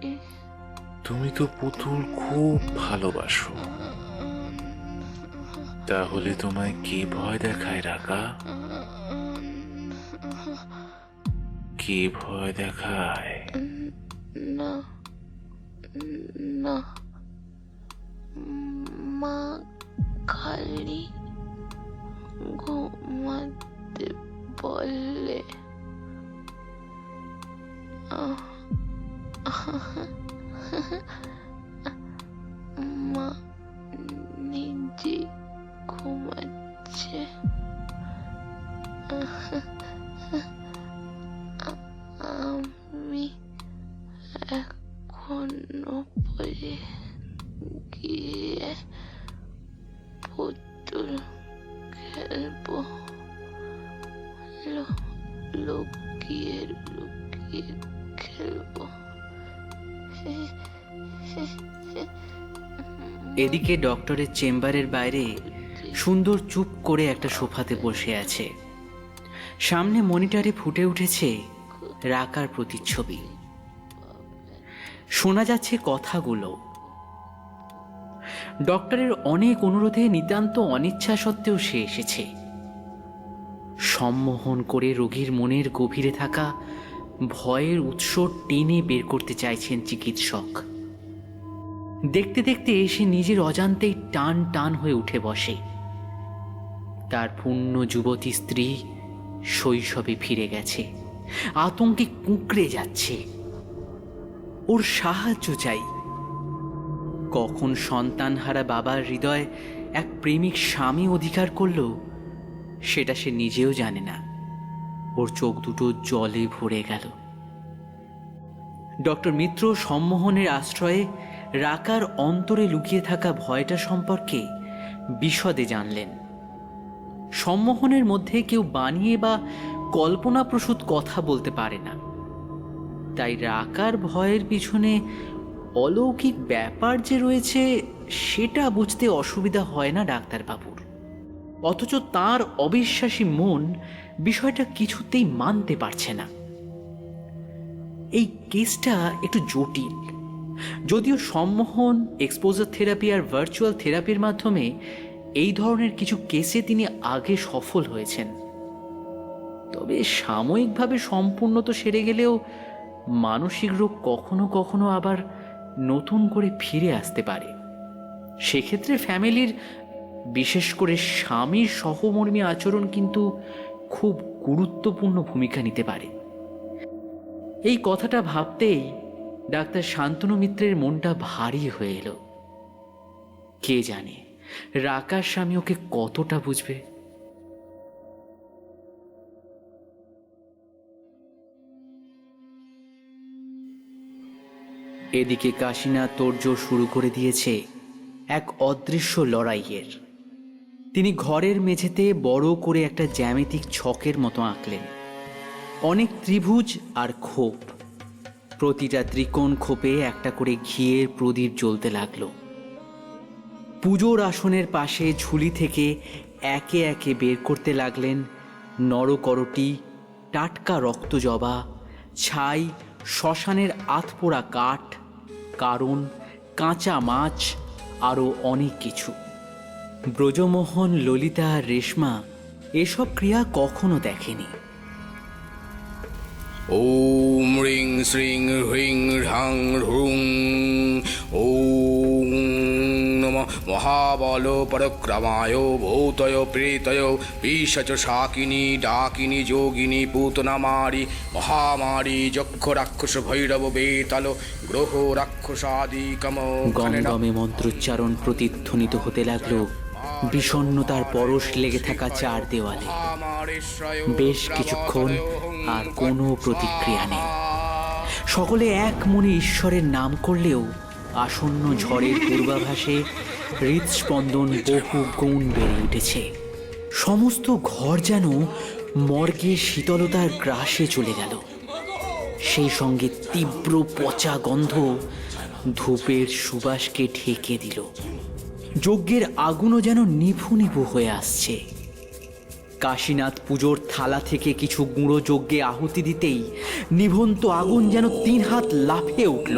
তুমি তো পুতুল খুব ভালোবাসো, তাহলে তোমায় কি ভয় দেখায়? রাকা, কি ভয় দেখায়? না না, মা খালি ঘুমাতে বললে। মা নিজে ঘুমাচ্ছে। আমি এখনো পরে গিয়ে পুতুল খেলবো, লুকিয়ে লুকিয়ে খেলবো। এদিকে ডক্টরের চেম্বারের বাইরে সুন্দর চুপ করে একটা সোফাতে বসে আছে। সামনে মনিটরে ফুটে উঠেছে রাকার প্রতিচ্ছবি। শোনা যাচ্ছে কথাগুলো। ডক্টরের অনেক অনুরোধে নিতান্ত অনিচ্ছা সত্ত্বেও সে এসেছে। সম্মোহন করে রোগীর মনের গভীরে থাকা ভয়ের উৎস টেনে বের করতে চাইছেন চিকিৎসক। দেখতে দেখতে সে নিজের অজান্তেই টান টান হয়ে উঠে বসে। তার পূর্ণ যুবতী স্ত্রী শৈশবে ফিরে গেছে, আতঙ্কে কুঁকড়ে যাচ্ছে। ওর সাহায্য চাই। কখন সন্তানহারা বাবার হৃদয় এক প্রেমিক স্বামী অধিকার করল সেটা সে নিজেও জানে না। ওর চোখ দুটো জলে ভরে গেল। ডক্টর মিত্র সম্মোহনের আশ্রয়ে রাকার অন্তরে লুকিয়ে থাকা ভয়টা সম্পর্কে বিশদে জানলেন। সম্মোহনের মধ্যে কেউ বানিয়ে বা কল্পনাপ্রসূত কথা বলতে পারে না, তাই রাকার ভয়ের পিছনে অলৌকিক ব্যাপার যে রয়েছে সেটা বুঝতে অসুবিধা হয় না ডাক্তারবাবুর। অথচ তার অবিশ্বাসী মন বিষয়টা কিছুতেই মানতে পারছে না। এই কেসটা একটু জটিল। যদিও সম্মোহন, এক্সপোজার থেরাপি আর ভার্চুয়াল থেরাপির মাধ্যমে এই ধরনের কিছু কেসে তিনি আগে সফল হয়েছেন, তবে সাময়িকভাবে সম্পূর্ণ তো সেরে গেলেও মানসিক রোগ কখনো কখনো আবার নতুন করে ফিরে আসতে পারে। সেক্ষেত্রে ফ্যামিলির, বিশেষ করে স্বামীর সহমর্মী আচরণ কিন্তু খুব গুরুত্বপূর্ণ ভূমিকা নিতে পারে। এই কথাটা ভাবতেই ডাক্তার শান্তনু মিত্রের মনটা ভারী হয়ে এলো। কে জানে রাকার স্বামী ওকে কতটা বুঝবে। এদিকে কাশিনা তোড়জোড় শুরু করে দিয়েছে এক অদৃশ্য লড়াইয়ের। তিনি ঘরের মেঝেতে বড় করে একটা জ্যামিতিক ছকের মতো আঁকলেন। অনেক ত্রিভুজ আর খোপ, প্রতিটা ত্রিকোণ খোপে একটা করে ঘিয়ের প্রদীপ জ্বলতে লাগলো। পুজোর আসনের পাশে ঝুলি থেকে একে একে বের করতে লাগলেন নরকরটি, টাটকা রক্তজবা, ছাই, শ্মশানের আধপোড়া কাঠ, কারণ, কাঁচা মাছ, আরও অনেক কিছু। ব্রজমোহন, ললিতা আর রেশমা এসব ক্রিয়া কখনো দেখেনি। ওম রিং শ্রিং হ্রিং হ্রাং হ্রুং ওম নমঃ মহাবল পরক্রমায় ভূতয় প্রেতয় পিশাচ শাকিনী ডাকিনী যোগিনী পুতনামারি মহামারী যক্ষ রাক্ষস ভৈরব বেতাল গ্রহ রাক্ষসাদি কম। গমগমে মন্ত্রোচ্চারণ প্রতিধ্বনিত হতে লাগলো বিষণ্ণতার পরশ লেগে থাকা চার দেওয়ালে। বেশ কিছুক্ষণ আর কোনো প্রতিক্রিয়া নেই। সকলে এক মনে ঈশ্বরের নাম করলেও আসন্ন ঝড়ের পূর্বাভাসে হৃদস্পন্দন বহু গুণ বেড়ে উঠেছে। সমস্ত ঘর যেন মর্গে শীতলতার গ্রাসে চলে গেল। সেই সঙ্গে তীব্র পচা গন্ধ ধূপের সুবাসকে ঢেকে দিল। যজ্ঞের আগুনও যেন নিভু নিভু হয়ে আসছে। কাশীনাথ পুজোর থালা থেকে কিছু গুঁড়ো যজ্ঞে আহুতি দিতেই নিভন্ত আগুন যেন 3 হাত লাফিয়ে উঠল।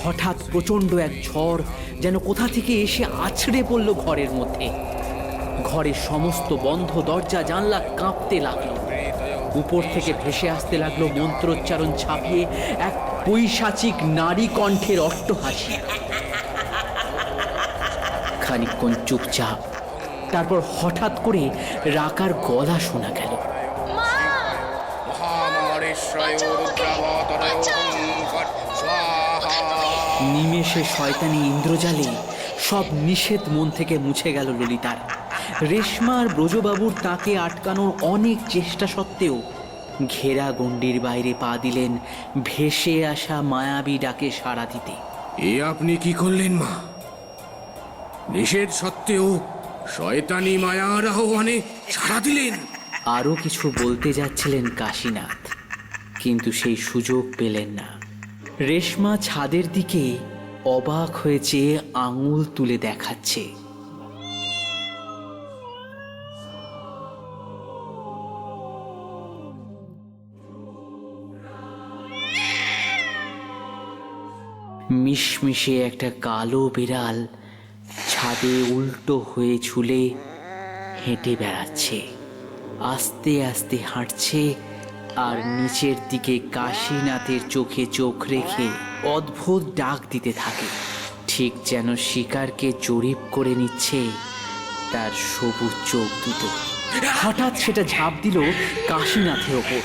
হঠাৎ প্রচণ্ড এক ঝড় যেন কোথা থেকে এসে আছড়ে পড়ল ঘরের মধ্যে। ঘরের সমস্ত বন্ধ দরজা জানলা কাঁপতে লাগলো। উপর থেকে ভেসে আসতে লাগলো মন্ত্রোচ্চারণ ছাপিয়ে এক পৈশাচিক নারী কণ্ঠের অট্টহাসি। খানিকক্ষণ চুপচাপ, তারপর হঠাৎ করে রাকার গলা শোনা গেল। নিমেষে শয়তানি ইন্দ্রজালে সব নিষেধ মন থেকে মুছে গেল ললিতার। রেশমা আর ব্রজবাবুর তাকে আটকানোর অনেক চেষ্টা সত্ত্বেও ঘেরা গণ্ডির বাইরে পা দিলেন ভেসে আসা মায়াবী ডাকে সাড়া দিতে। এ আপনি কি করলেন মা? নিষেধ সত্ত্বেও শয়তানি মায়ার আহ্বানে সাড়া দিলেন। আরও কিছু বলতে যাচ্ছিলেন কাশীনাথ, কিন্তু সেই সুযোগ পেলেন না। রেশমা ছাদের দিকে অবাক হয়ে চেয়ে আঙুল তুলে দেখাচ্ছে। মিশমিশে একটা কালো বিড়াল ছাদে উল্টো হয়ে ঝুলে হেঁটে বেড়াচ্ছে। আস্তে আস্তে হাঁটছে আর নিচের দিকে কাশীনাথের চোখে চোখ রেখে অদ্ভুত ডাক দিতে থাকে, ঠিক যেন শিকারকে জরিপ করে নিচ্ছে তার সবুজ চোখ দুটো। হঠাৎ সেটা ঝাঁপ দিল কাশীনাথের ওপর।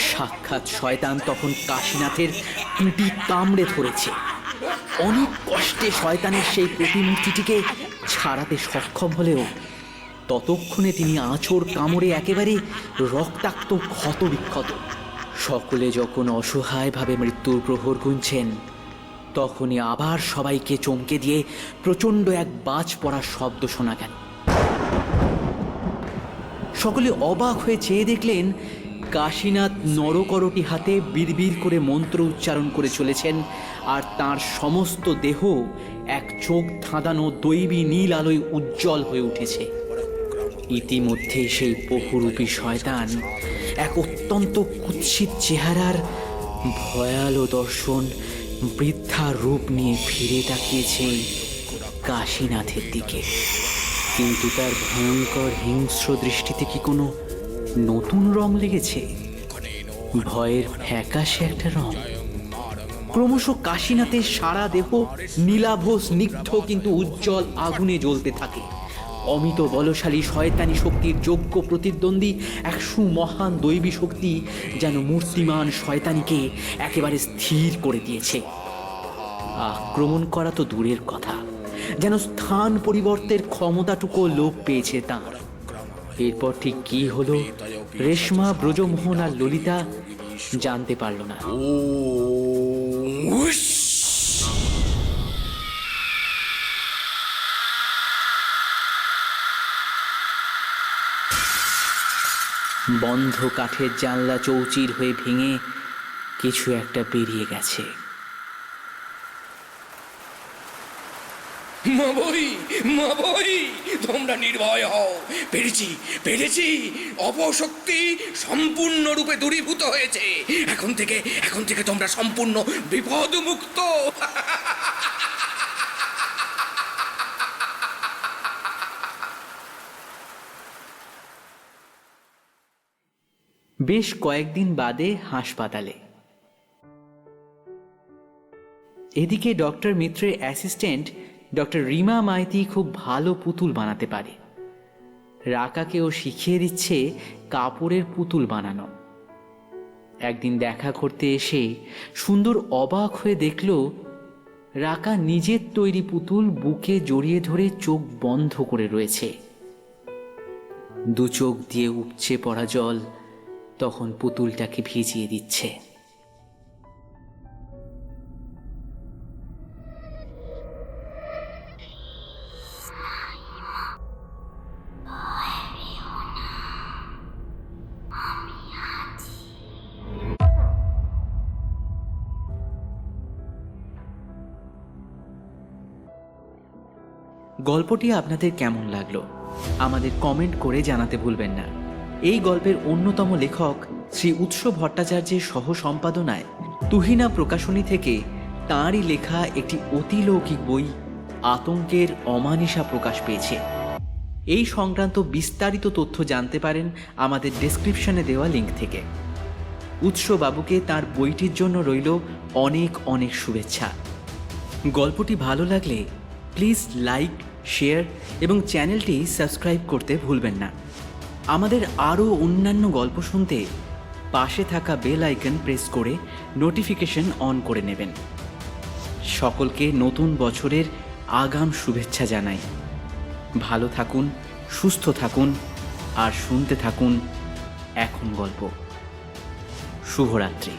সাক্ষাৎ শয়তান তখন কাশীনাথের টুটি কামড়ে ধরেছে। অনেক কষ্টে শয়তানের সেই প্রতিমূর্তিটিকে ছাড়াতে সক্ষম হলেও ততক্ষণে তিনি আঁচড় কামড়ে একেবারে রক্তাক্ত ক্ষত বিক্ষত। সকলে যখন অসহায়ভাবে মৃত্যুর প্রহর গুনছেন, তখনই আবার সবাইকে চমকে দিয়ে প্রচণ্ড এক বাজ পড়ার শব্দ শোনা গেল। সকলে অবাক হয়ে চেয়ে দেখলেন কাশীনাথ নরকরটি হাতে বিড়বিড় করে মন্ত্র উচ্চারণ করে চলেছেন, আর তার সমস্ত দেহ এক চোখ ধাঁধানো দৈবী নীল আলোয় উজ্জ্বল হয়ে উঠেছে। ইতিমধ্যে সেই বহুরূপী শয়তান এক অত্যন্ত কুৎসিত চেহারার ভয়ালো দর্শন বৃদ্ধা রূপ নিয়ে ফিরে তাকিয়েছে কাশীনাথের দিকে। কিন্তু তার ভয়ঙ্কর হিংস্র দৃষ্টিতে কি কোনো নতুন রং লেগেছে? ভয়ের ফ্যাকাশে একটা রং। ক্রমশ কাশীনাথের সারা দেহ নীলাভ স্নিগ্ধ কিন্তু উজ্জ্বল আগুনে জ্বলতে থাকে। অমিত বলশালী শয়তানি শক্তির যোগ্য প্রতিদ্বন্দ্বী এক সুমহান দৈবী শক্তি যেন মূর্তিমান শয়তানিকে একেবারে স্থির করে দিয়েছে। আক্রমণ করা তো দূরের কথা, যেন স্থান পরিবর্তের ক্ষমতাটুকু লোপ পেয়েছে তাঁর। এরপর ঠিক কি হলো রেশমা, ব্রজমোহন আর ললিতা জানতে পারল না। বন্ধ কাঠের জানলা চৌচির হয়ে ভেঙে কিছু একটা বেরিয়ে গেছে। মা বই, তোমরা নির্ভয় হও। পেরেছি। অপশক্তি সম্পূর্ণরূপে দূরীভূত হয়েছে। এখন থেকে তোমরা সম্পূর্ণ বিপদমুক্ত। বেশ কয়েকদিন বাদে হাসপাতালে। এদিকে ডক্টর মিত্রের অ্যাসিস্ট্যান্ট ডক্টর রিমা মাইতি খুব ভালো পুতুল বানাতে পারে। রাকাকেও শিখিয়ে দিচ্ছে কাপড়ের পুতুল বানানো। একদিন দেখা করতে এসে সুন্দর অবাক হয়ে দেখল রাকা নিজের তৈরি পুতুল বুকে জড়িয়ে ধরে চোখ বন্ধ করে রয়েছে। দু চোখ দিয়ে উপচে পড়া জল তখন পুতুলটাকে ভিজিয়ে দিচ্ছে। গল্পটি আপনাদের কেমন লাগলো আমাদের কমেন্ট করে জানাতে ভুলবেন না। এই গল্পের অন্যতম লেখক শ্রী উৎস ভট্টাচার্যের সহ সম্পাদনায় তুহিনা প্রকাশনী থেকে তাঁরই লেখা একটি অতিলৌকিক বই আতঙ্কের অমানিসা প্রকাশ পেয়েছে। এই সংক্রান্ত বিস্তারিত তথ্য জানতে পারেন আমাদের ডেসক্রিপশনে দেওয়া লিঙ্ক থেকে। উৎস বাবুকে তার বইটির জন্য রইল অনেক অনেক শুভেচ্ছা। গল্পটি ভালো লাগলে প্লিজ লাইক, শেয়ার এবং চ্যানেলটি সাবস্ক্রাইব করতে ভুলবেন না। আমাদের আরও অন্যান্য গল্প শুনতে পাশে থাকা বেল আইকন প্রেস করে নোটিফিকেশন অন করে নেবেন। সকলকে নতুন বছরের আগাম শুভেচ্ছা জানাই। ভালো থাকুন, সুস্থ থাকুন আর শুনতে থাকুন এখন গল্প। শুভরাত্রি।